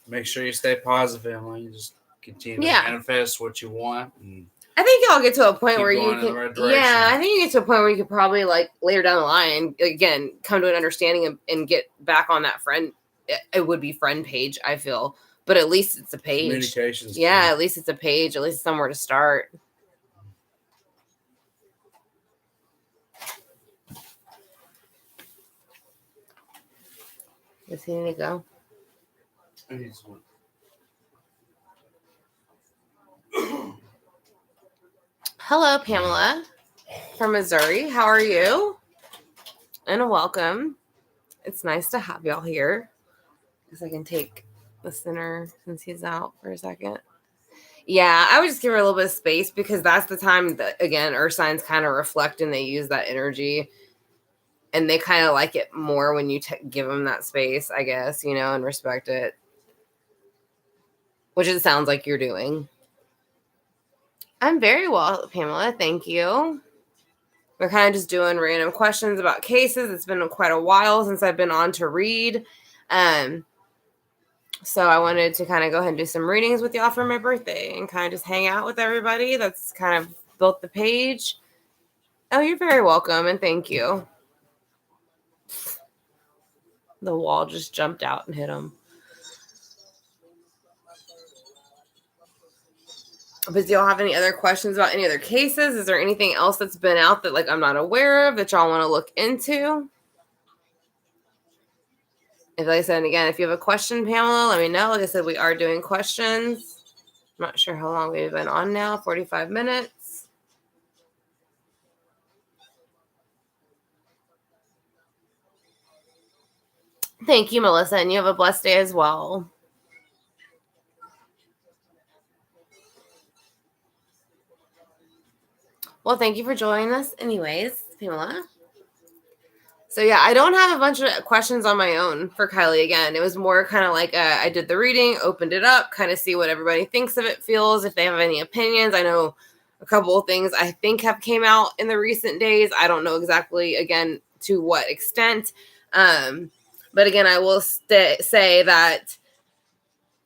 Make sure you stay positive, Emily. You just continue to manifest what you want. And I think y'all get to a point where you can. I think you get to a point where you could probably like later down the line, again, come to an understanding and get back on that friend. It would be friend page, I feel. But at least it's a page. Communications. Yeah, at least it's a page. At least it's somewhere to start. Does he need to go? Hello, Pamela from Missouri. How are you? And welcome. It's nice to have y'all here. Because I can take the center since he's out for a second. Yeah, I would just give her a little bit of space because that's the time that, again, earth signs kind of reflect and they use that energy. And they kind of like it more when you give them that space, I guess, and respect it. Which it sounds like you're doing. I'm very well, Pamela. Thank you. We're kind of just doing random questions about cases. It's been quite a while since I've been on to read. So I wanted to kind of go ahead and do some readings with y'all for my birthday and kind of just hang out with everybody that's kind of built the page. Oh, you're very welcome and thank you. The wall just jumped out and hit him. But do y'all have any other questions about any other cases? Is there anything else that's been out that like I'm not aware of that y'all want to look into? If, like I said, and again, if you have a question, Pamela, let me know. Like I said, we are doing questions. I'm not sure how long we've been on now. 45 minutes. Thank you, Melissa, and you have a blessed day as well. Well, thank you for joining us anyways, Pamela. So yeah, I don't have a bunch of questions on my own for Kiely again. It was more kind of like I did the reading, opened it up, kind of see what everybody thinks of it, feels, if they have any opinions. I know a couple of things I think have came out in the recent days. I don't know exactly, again, to what extent. But again, I will say that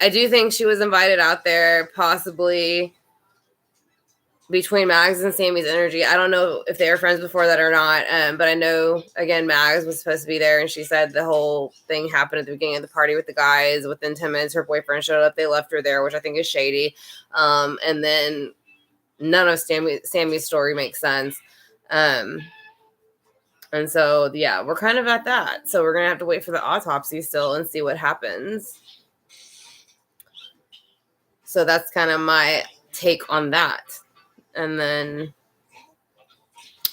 I do think she was invited out there possibly between Mags and Sammy's energy. I don't know if they were friends before that or not, but I know, again, Mags was supposed to be there, and she said the whole thing happened at the beginning of the party with the guys. Within 10 minutes, her boyfriend showed up. They left her there, which I think is shady. And then none of Sammy's story makes sense. And so, yeah, we're kind of at that. So we're going to have to wait for the autopsy still and see what happens. So that's kind of my take on that. And then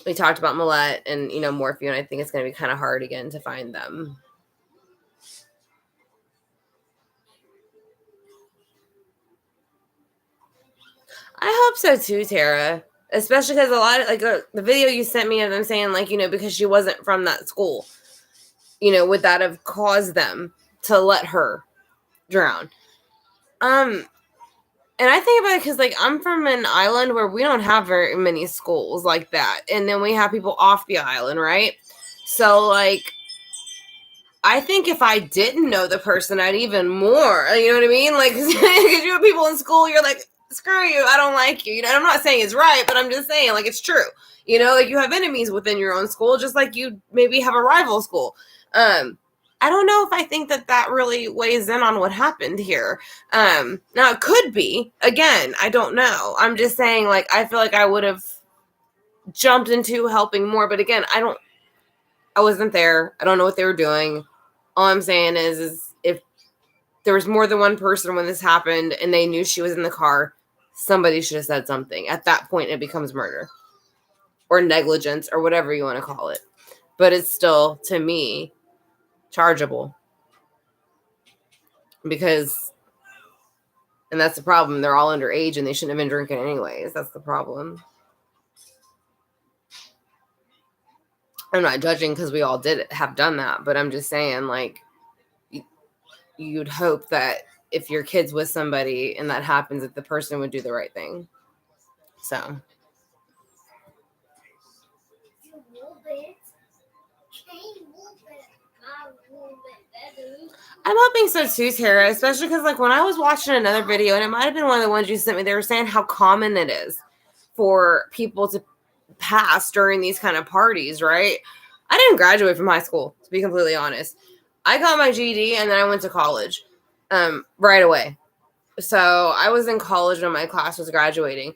we talked about Millette and, Morphew, and I think it's going to be kind of hard again to find them. I hope so too, Tara. Especially because a lot of, like, the video you sent me of them saying, like, because she wasn't from that school, would that have caused them to let her drown? And I think about it because, like, I'm from an island where we don't have very many schools like that. And then we have people off the island, right? So, like, I think if I didn't know the person, I'd even more. You know what I mean? Like, because you have people in school, you're like, screw you, I don't like you. I'm not saying it's right, but I'm just saying, like, it's true. Like, you have enemies within your own school, just like you maybe have a rival school. I don't know if I think that really weighs in on what happened here. Now, it could be. Again, I don't know. I'm just saying, like, I feel like I would have jumped into helping more. But again, I wasn't there. I don't know what they were doing. All I'm saying is if there was more than one person when this happened and they knew she was in the car, somebody should have said something. At that point, it becomes murder or negligence or whatever you want to call it. But it's still, to me, chargeable. Because, and that's the problem, they're all underage and they shouldn't have been drinking anyways. That's the problem. I'm not judging because we all have done that, but I'm just saying, like, you'd hope that if your kid's with somebody and that happens, that the person would do the right thing. So. I'm hoping so too, Tara, especially because, like, when I was watching another video, and it might have been one of the ones you sent me, they were saying how common it is for people to pass during these kind of parties, right? I didn't graduate from high school, to be completely honest. I got my GED and then I went to college right away. So I was in college when my class was graduating.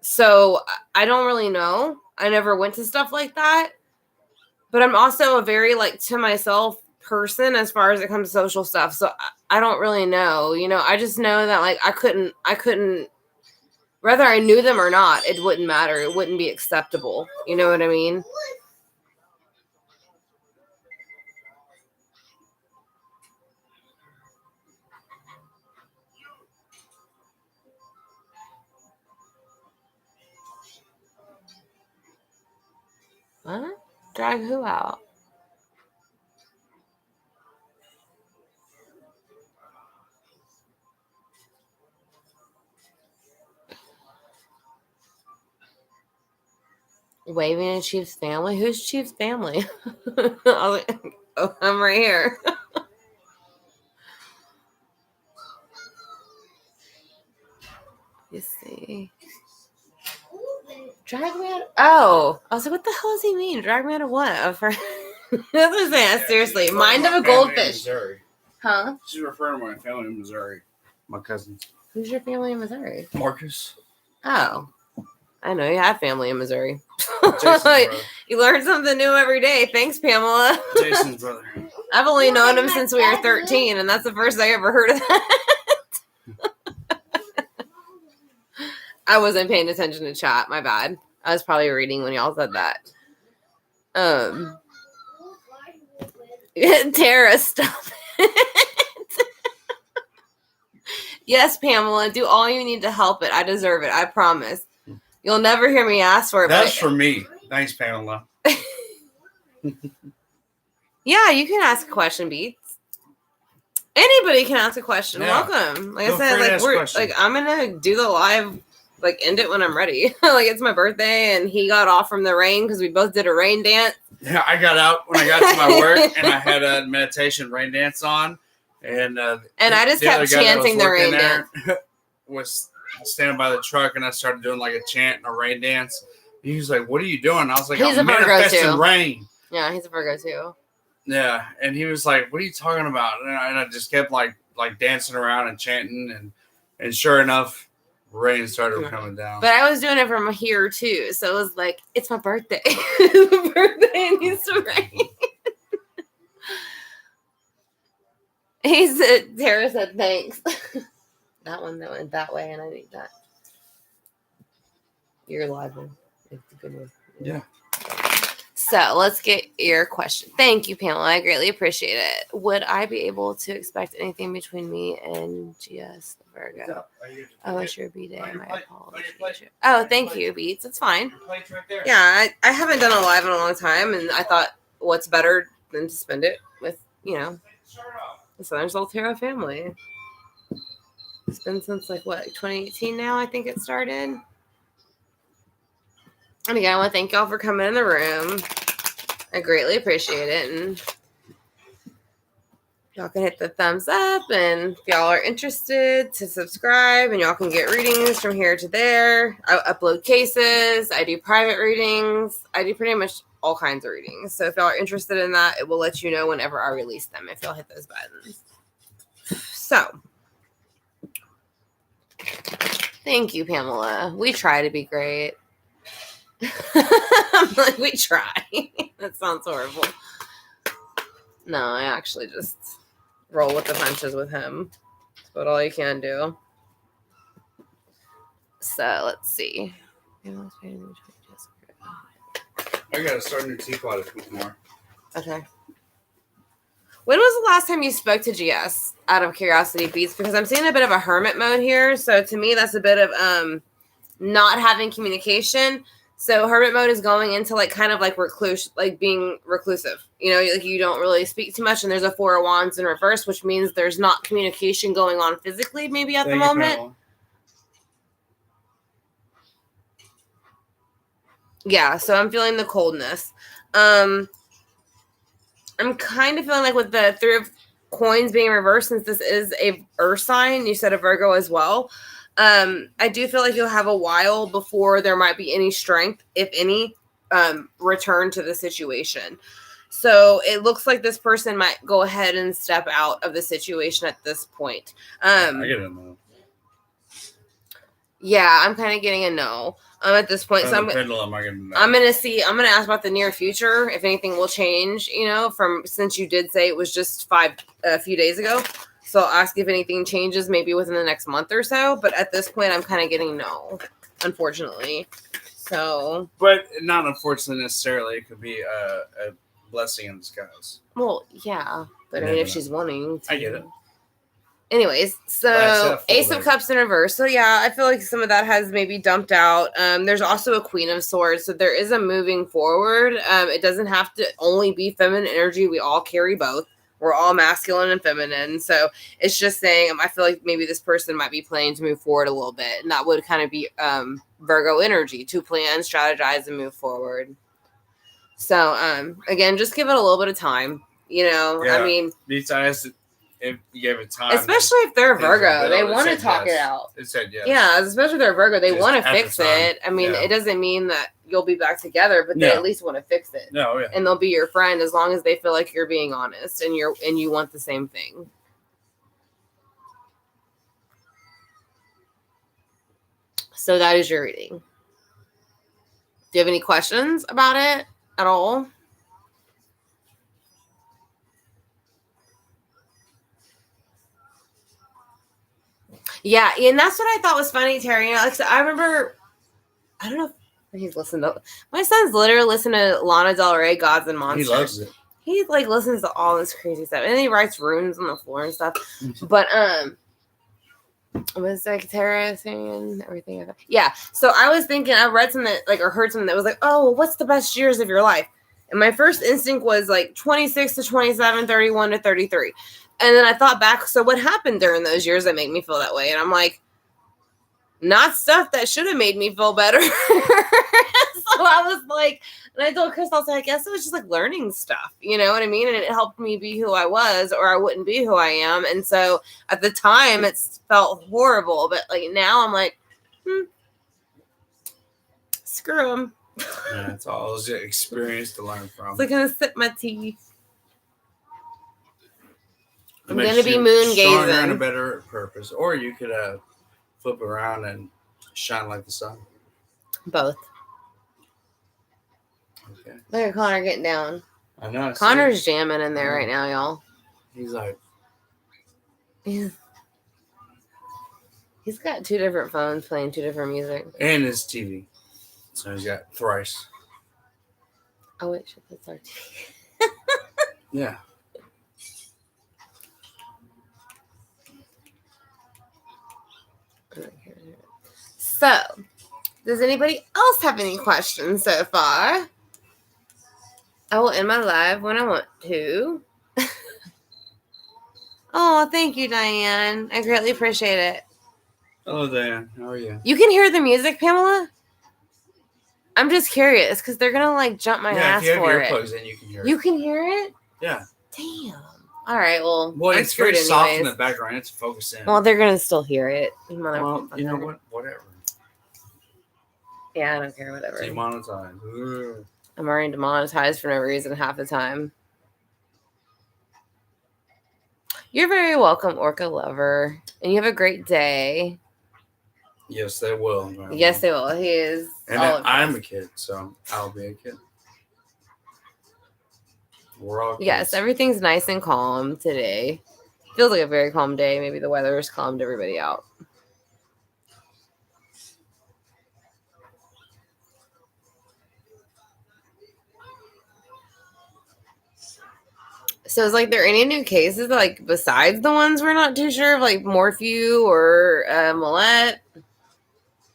So I don't really know. I never went to stuff like that. But I'm also a very, like, to myself person as far as it comes to social stuff. So I don't really know. I just know that, like, I couldn't, whether I knew them or not, it wouldn't matter. It wouldn't be acceptable. You know what I mean? What? Drag who out? Waving at Chief's family? Who's Chief's family? I was like, oh, I'm right here. You see. Drag me out. Oh. I was like, what the hell does he mean? Drag me out of what? That's what I'm saying. Seriously. Mind of a goldfish. Huh? She's referring to my family in Missouri. My cousins. Who's your family in Missouri? Marcus. Oh. I know you have family in Missouri. Jason's You learn something new every day. Thanks, Pamela. Jason's brother. I've only known him since we were 13, and that's the first I ever heard of that. I wasn't paying attention to chat. My bad. I was probably reading when y'all said that. Tara, stop it. Yes, Pamela, do all you need to help it. I deserve it. I promise. You'll never hear me ask for it. That's for me. Thanks, Pamela. Yeah, you can ask a question, Beats. Anybody can ask a question. Yeah. Welcome. Like Feel I said, free to like ask we're questions. like I'm gonna do the live, like end it when I'm ready. Like it's my birthday, and he got off from the rain because we both did a rain dance. Yeah, I got out when I got to my work, and I had a meditation rain dance on, and I just kept chanting the rain dance. Was standing by the truck, and I started doing like a chant and a rain dance. He was like, "What are you doing?" I was like, He's "I'm a Virgo, manifesting too. rain." Yeah, he's a Virgo too. Yeah, and he was like, "What are you talking about?" And I just kept like dancing around and chanting, and sure enough, rain started coming down. But I was doing it from here too, so it was like, it's my birthday. It's my birthday, it needs to rain. He said, Tara said, thanks. That one that went that way, and I need that. You're live one. It's a good one. Yeah. So let's get your question. Thank you, Pamela. I greatly appreciate it. Would I be able to expect anything between me and GS the Virgo? I wish your B-Day. My apologies. Oh, thank you, Beats. It's fine. Yeah, I haven't done a live in a long time, and I thought, what's better than to spend it with, the Southern Soul Tarot family. It's been since, 2018 now, I think it started. And again, I want to thank y'all for coming in the room. I greatly appreciate it. And y'all can hit the thumbs up. And if y'all are interested, to subscribe. And y'all can get readings from here to there. I upload cases. I do private readings. I do pretty much all kinds of readings. So if y'all are interested in that, it will let you know whenever I release them if y'all hit those buttons. So, thank you, Pamela. We try to be great. I'm like, we try. That sounds horrible. No, I actually just roll with the punches with him. That's about all you can do. So, let's see. I gotta start a new teapot more. Okay. When was the last time you spoke to GS, out of curiosity, Beats? Because I'm seeing a bit of a hermit mode here. So, to me, that's a bit of not having communication. So hermit mode is going into kind of recluse, being reclusive. You don't really speak too much, and there's a Four of Wands in reverse, which means there's not communication going on physically, maybe at the moment. Yeah, so I'm feeling the coldness. I'm kind of feeling with the Three of Coins being reversed, since this is a earth sign, you said a Virgo as well. I do feel like you'll have a while before there might be any strength, if any, return to the situation. So it looks like this person might go ahead and step out of the situation at this point. I get a no. Yeah, I'm kind of getting a no at this point. So I'm going to ask about the near future, if anything will change, since you did say it was just a few days ago. So I'll ask if anything changes maybe within the next month or so. But at this point, I'm kind of getting no, unfortunately. So, but not unfortunately necessarily. It could be a blessing in disguise. Well, yeah. But I mean, if she's wanting to. I get it. Anyways, so Ace of Cups in reverse. So yeah, I feel like some of that has maybe dumped out. There's also a Queen of Swords. So there is a moving forward. It doesn't have to only be feminine energy. We all carry both. We're all masculine and feminine. So it's just saying, I feel like maybe this person might be planning to move forward a little bit. And that would kind of be Virgo energy, to plan, strategize, and move forward. So, again, just give it a little bit of time. Yeah, I mean, besides, if you give it time, especially if they're Virgo, they want to talk it out. It said yes. Yeah, especially if they're Virgo, they want to fix it. I mean, it doesn't mean that you'll be back together, but they at least want to fix it. No, yeah. And they'll be your friend as long as they feel like you're being honest and you want the same thing. So that is your reading. Do you have any questions about it at all? Yeah, and that's what I thought was funny, Terry. I remember, I don't know if he's listened to. My son's literally listening to Lana Del Rey, Gods and Monsters. He loves it. He listens to all this crazy stuff, and then he writes runes on the floor and stuff. But was Tara saying everything? Yeah. So I was thinking, I read something or heard something that was oh, what's the best years of your life? And my first instinct was like 26 to 27, 31 to 33. And then I thought back, so what happened during those years that made me feel that way? And I'm like, not stuff that should have made me feel better. So I was like, and I told Chris, I was like, I guess it was just like learning stuff, you know what I mean? And it helped me be who I was, or I wouldn't be who I am. And so at the time, it felt horrible. But like now I'm like, screw them. Yeah, it's all an experience to learn from. It's like gonna sip my tea. I'm Makes gonna be you moon stronger and a gazing. better purpose. Or you could flip around and shine like the sun. Both. Okay. Look at Connor getting down. I know. Connor's jamming in there right now, y'all. He's like, He's got 2 different phones playing 2 different music. and his TV. So he's got thrice. Oh wait, shit, that's our TV. Yeah. So, does anybody else have any questions so far? I will end my live when I want to. Oh, thank you, Diane. I greatly appreciate it. Hello, Diane. How are you? You can hear the music, Pamela? I'm just curious because they're going to like jump my ass if you have for it. earplugs in, you can hear it. You can hear it? Yeah. Damn. All right, well, Well, I'm it's very screwed soft in anyways. the background. It's focused in. Well, they're going to still hear it. Well, you know what? Whatever. Yeah, I don't care. Whatever. Demonetized. Ugh. I'm already demonetized for no reason half the time. You're very welcome, Orca Lover. And you have a great day. Yes, they will. Yes, they will. He is. And I'm a kid, so I'll be a kid. We're all kids. Yes, everything's nice and calm today. Feels like a very calm day. Maybe the weather has calmed everybody out. So is like there any new cases like besides the ones we're not too sure of, like Morphew or Millette?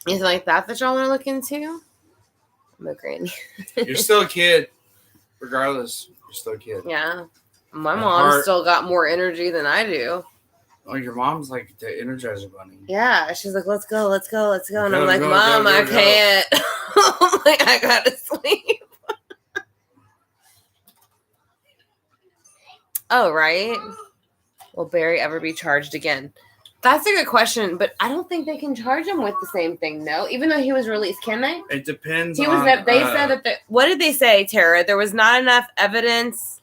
Anything like that y'all want to look into? I'm a granny. You're still a kid, regardless. You're still a kid. Yeah. My At mom's heart- still got more energy than I do. Oh, your mom's like the Energizer Bunny. Yeah. She's like, let's go, let's go, let's go. And Go, I'm like, go, Mom, go, I go. can't. I'm like, I gotta sleep. Oh, right. Will Barry ever be charged again? That's a good question, but I don't think they can charge him with the same thing, no? Even though he was released, can they? It depends. He was. They said that. What did they say, Tara? There was not enough evidence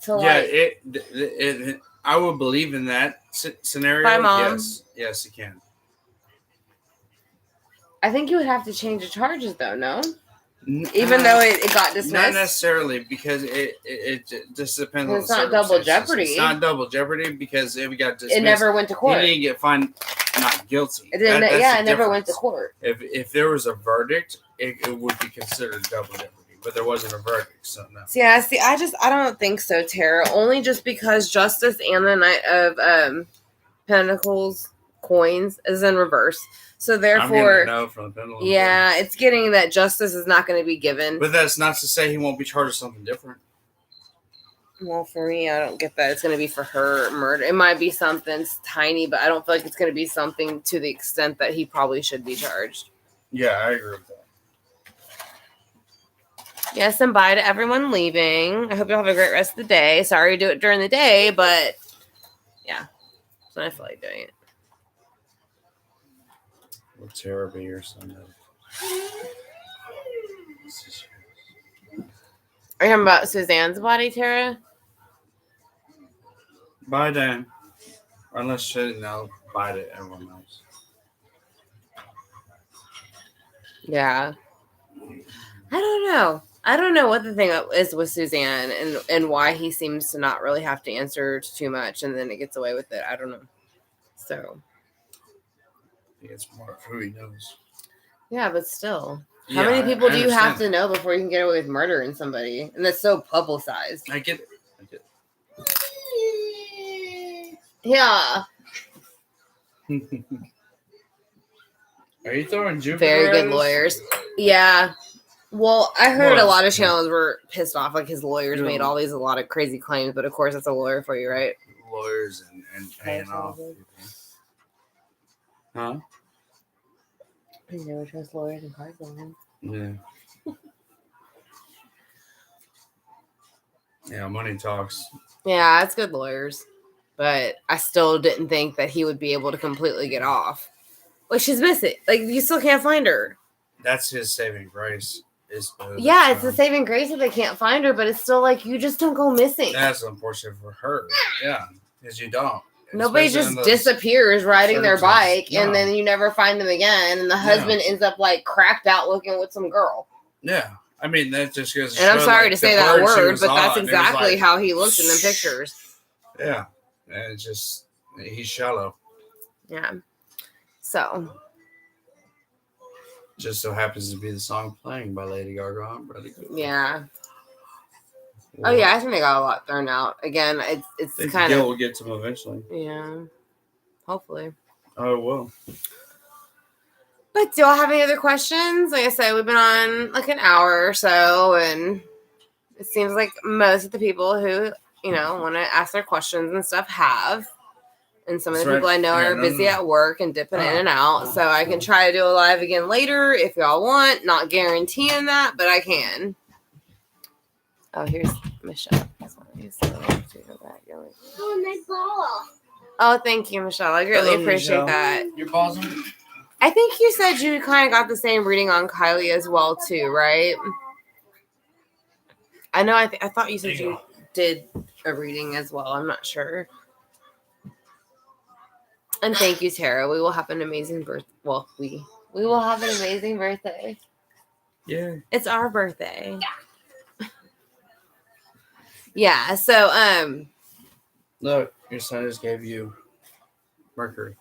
to like. Yeah, I would believe in that scenario. Bye, Mom. Yes, you can. I think you would have to change the charges, though. No, even though it got dismissed. Not necessarily, because it just depends on the It's not double circumstances. jeopardy. It's not double jeopardy because if we got dismissed, It never went to court. He didn't get fined not guilty. It didn't. That's It the never went to difference. court. If there was a verdict, it would be considered double jeopardy, but there wasn't a verdict, so no. Yeah, I don't think so, Tara. Only just because Justice and the Knight of Pentacles coins is in reverse. So therefore, I'm no from the pendulum. yeah, it's getting that justice is not going to be given. But that's not to say he won't be charged with something different. Well, for me, I don't get that. It's going to be for her murder. It might be something tiny, but I don't feel like it's going to be something to the extent that he probably should be charged. Yeah, I agree with that. Yes, and bye to everyone leaving. I hope you'll have a great rest of the day. Sorry to do it during the day, but yeah, so I feel like doing it. Will Tara be your Sunday? Are you talking about Suzanne's body, Tara? Bye, Dan. Unless she now bye to everyone else. Yeah. I don't know. I don't know what the thing is with Suzanne and why he seems to not really have to answer too much and then it gets away with it. I don't know. So. I think it's more of who he knows. Yeah, but still. How many people do you have to know before you can get away with murdering somebody? And that's so publicized. I get it. Yeah. Are you throwing Jupiter? Very at good us? lawyers. Yeah. Well, I heard a Well, lot of channels were pissed off. Like his lawyers made a lot of crazy claims, but of course that's a lawyer for you, right? Lawyers and paying off. Huh? I never trust lawyers and car salesmen. Yeah. Yeah, money talks. Yeah, it's good lawyers. But I still didn't think that he would be able to completely get off. Like, she's missing. Like, you still can't find her. That's his saving grace. It's the saving grace that they can't find her, but it's still like, you just don't go missing. That's unfortunate for her. Yeah, because you don't. Nobody just disappears riding their bike, and then you never find them again, and the husband ends up, like, cracked out looking with some girl. Yeah. I mean, that just goes to And I'm sorry to say that word, but that's on, exactly how he looked in the pictures. Yeah. And it's just, he's shallow. Yeah. So. Just so happens to be the song playing by Lady Gaga. I'm really good. Yeah. Well, oh, yeah. I think they got a lot thrown out. Again, it's kind of. Gil will get to them eventually. Yeah. Hopefully. Oh, it will. But do y'all have any other questions? Like I said, we've been on like an hour or so, and it seems like most of the people who, want to ask their questions and stuff have. And some of the people I know are busy at work and dipping in and out. So I can try to do a live again later if y'all want. Not guaranteeing that, but I can. Oh, here's Michelle. Oh, thank you, Michelle. I greatly appreciate that. Your balls are... I think you said you kind of got the same reading on Kiely as well, too, right? I know. I thought you said you did a reading as well. I'm not sure. And thank you, Tara. We will have an amazing birthday. Well, we will have an amazing birthday. Yeah. It's our birthday. Yeah. So, look, your son just gave you Mercury.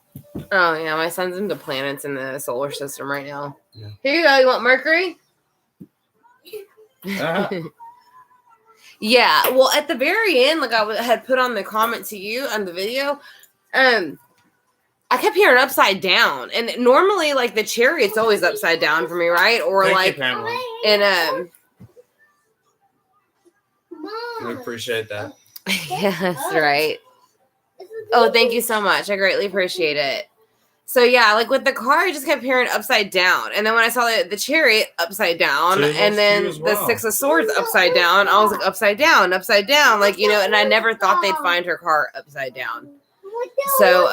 Oh, yeah. My son's into planets in the solar system right now. Yeah. Here you go. You want Mercury? Yeah. Well, at the very end, like I had put on the comment to you on the video, I kept hearing upside down. And normally, like, the chariot's always upside down for me, right? Or, Thank like, you, and, we appreciate that. Yes, right. Oh, thank you so much. I greatly appreciate it. So, yeah, like, with the car, I just kept hearing upside down. And then when I saw the chariot upside down, So and then the Six of Swords upside down, I was like, upside down, like, and I never thought they'd find her car upside down. So,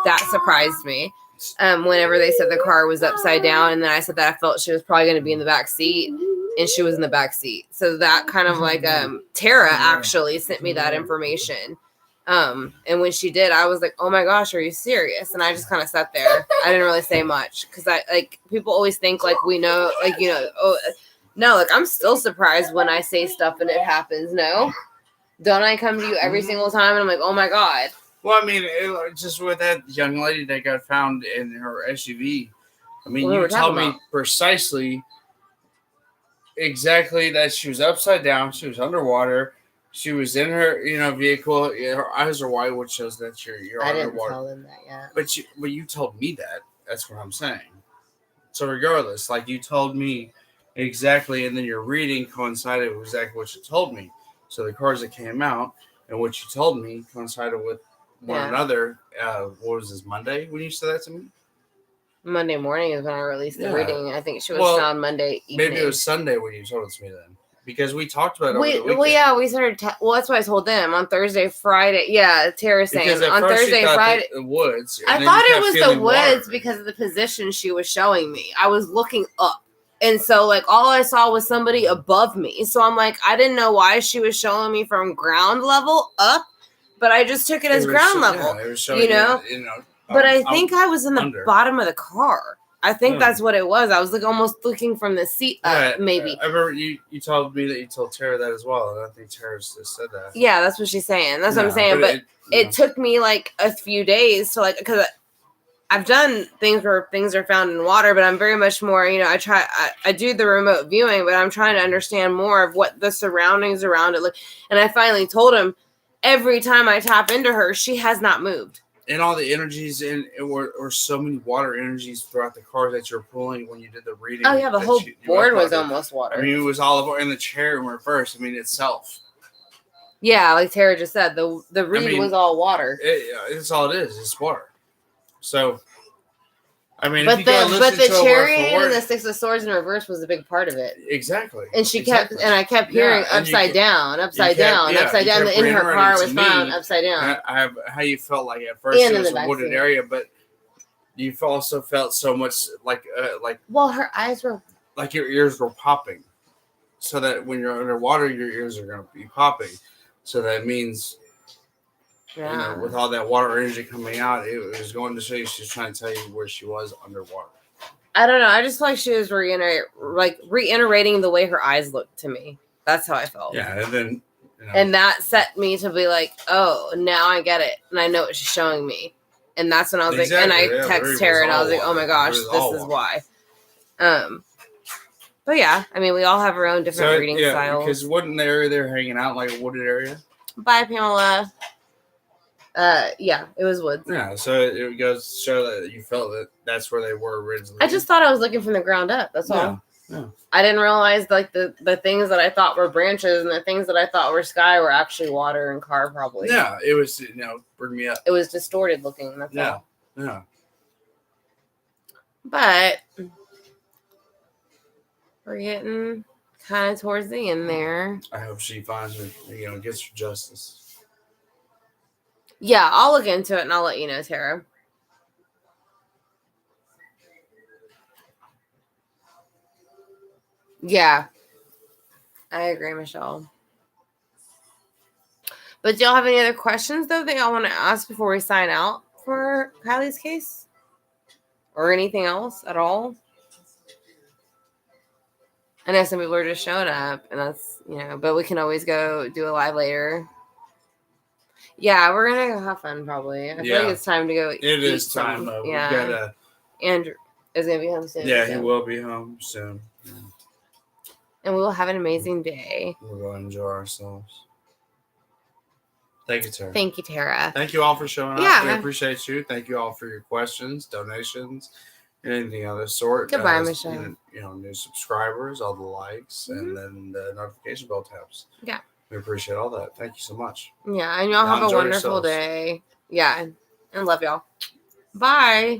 that surprised me. Whenever they said the car was upside down, and then I said that I felt she was probably going to be in the back seat, and she was in the back seat. So that kind of like Tara actually sent me that information. And when she did, I was like, "Oh my gosh, are you serious?" And I just kind of sat there. I didn't really say much because people always think like we know, like oh no, like I'm still surprised when I say stuff and it happens. No, don't I come to you every single time and I'm like, "Oh my god." Well, I mean, just with that young lady that got found in her SUV, I mean, you tell me precisely exactly that she was upside down, she was underwater, she was in her, vehicle, her eyes are wide, which shows that you're I underwater. didn't tell them that yet. But you told me that. That's what I'm saying. So regardless, like you told me exactly, and then your reading coincided with exactly what you told me. So the cards that came out and what you told me coincided with one another. What was this, Monday when you said that to me? Monday morning is when I released the reading. I think she was found Monday evening. Maybe it was Sunday when you told it to me then. Because we talked about it over the weekend. Well, yeah, we started. That's why I told them on Thursday, Friday. Yeah, Tara's saying on Thursday, Friday. The woods. I thought it was the woods because of the position she was showing me. I was looking up. And so, like, all I saw was somebody above me. So I'm like, I didn't know why she was showing me from ground level up. But I just took it as ground level, But I think I was in the bottom of the car. I think that's what it was. I was like almost looking from the seat up, maybe. I remember you told me that you told Tara that as well. And I think Tara just said that. Yeah, that's what she's saying. That's what I'm saying. But it took me like a few days to because I've done things where things are found in water, but I'm very much more, I do the remote viewing, but I'm trying to understand more of what the surroundings around it look. And I finally told him, every time I tap into her, she has not moved. and all the energies or so many water energies throughout the cards that you're pulling when you did the reading. Oh yeah, the whole board was almost water. I mean, it was all over in the chair in reverse. I mean, itself. Yeah, like Tara just said, the read was all water. It's all it is. It's water. So, I mean, but the Chariot and the Six of Swords in reverse was a big part of it. Exactly. And I kept hearing upside down. The in her car was found upside down. How you felt like at first it was a wooded area, but you also felt so much like. Well, her eyes were like your ears were popping, so that when you're underwater, your ears are going to be popping. So that means. Yeah. With all that water energy coming out, it was going to show you she's trying to tell you where she was underwater. I don't know. I just feel like she was reiterating the way her eyes looked to me. That's how I felt. Yeah, and then and that set me to be like, oh, now I get it, and I know what she's showing me, and that's when I was like, and I text Tara, and I was like, oh my gosh, this is why. But yeah, I mean, we all have our own different reading styles. Because wasn't the area they're hanging out like a wooded area? Bye, Pamela. Yeah, it was woods. Yeah, so it goes to show that you felt that that's where they were originally. I just thought I was looking from the ground up. That's all. Yeah. I didn't realize like the things that I thought were branches and the things that I thought were sky were actually water and car probably. Yeah, it was bring me up. It was distorted looking. That's all. Yeah. But we're getting kind of towards the end there. I hope she finds her, gets her justice. Yeah, I'll look into it and I'll let you know, Tara. Yeah, I agree, Michelle. But do y'all have any other questions, though, that y'all want to ask before we sign out for Kiely's case? Or anything else at all? I know some people are just showing up, and that's, but we can always go do a live later. Yeah, we're going to go have fun, probably. I feel like it's time to go eat. It is time, though. Yeah. Andrew is going to be home soon. Yeah, he will be home soon. Yeah. And we will have an amazing day. We're going to enjoy ourselves. Thank you, Tara. Thank you, Tara. Thank you all for showing up. Yeah. We appreciate you. Thank you all for your questions, donations, and anything of the sort. Goodbye, Michelle. New subscribers, all the likes, and then the notification bell taps. Yeah. We appreciate all that. Thank you so much. Yeah, and y'all have a wonderful day. Yeah, and love y'all. Bye.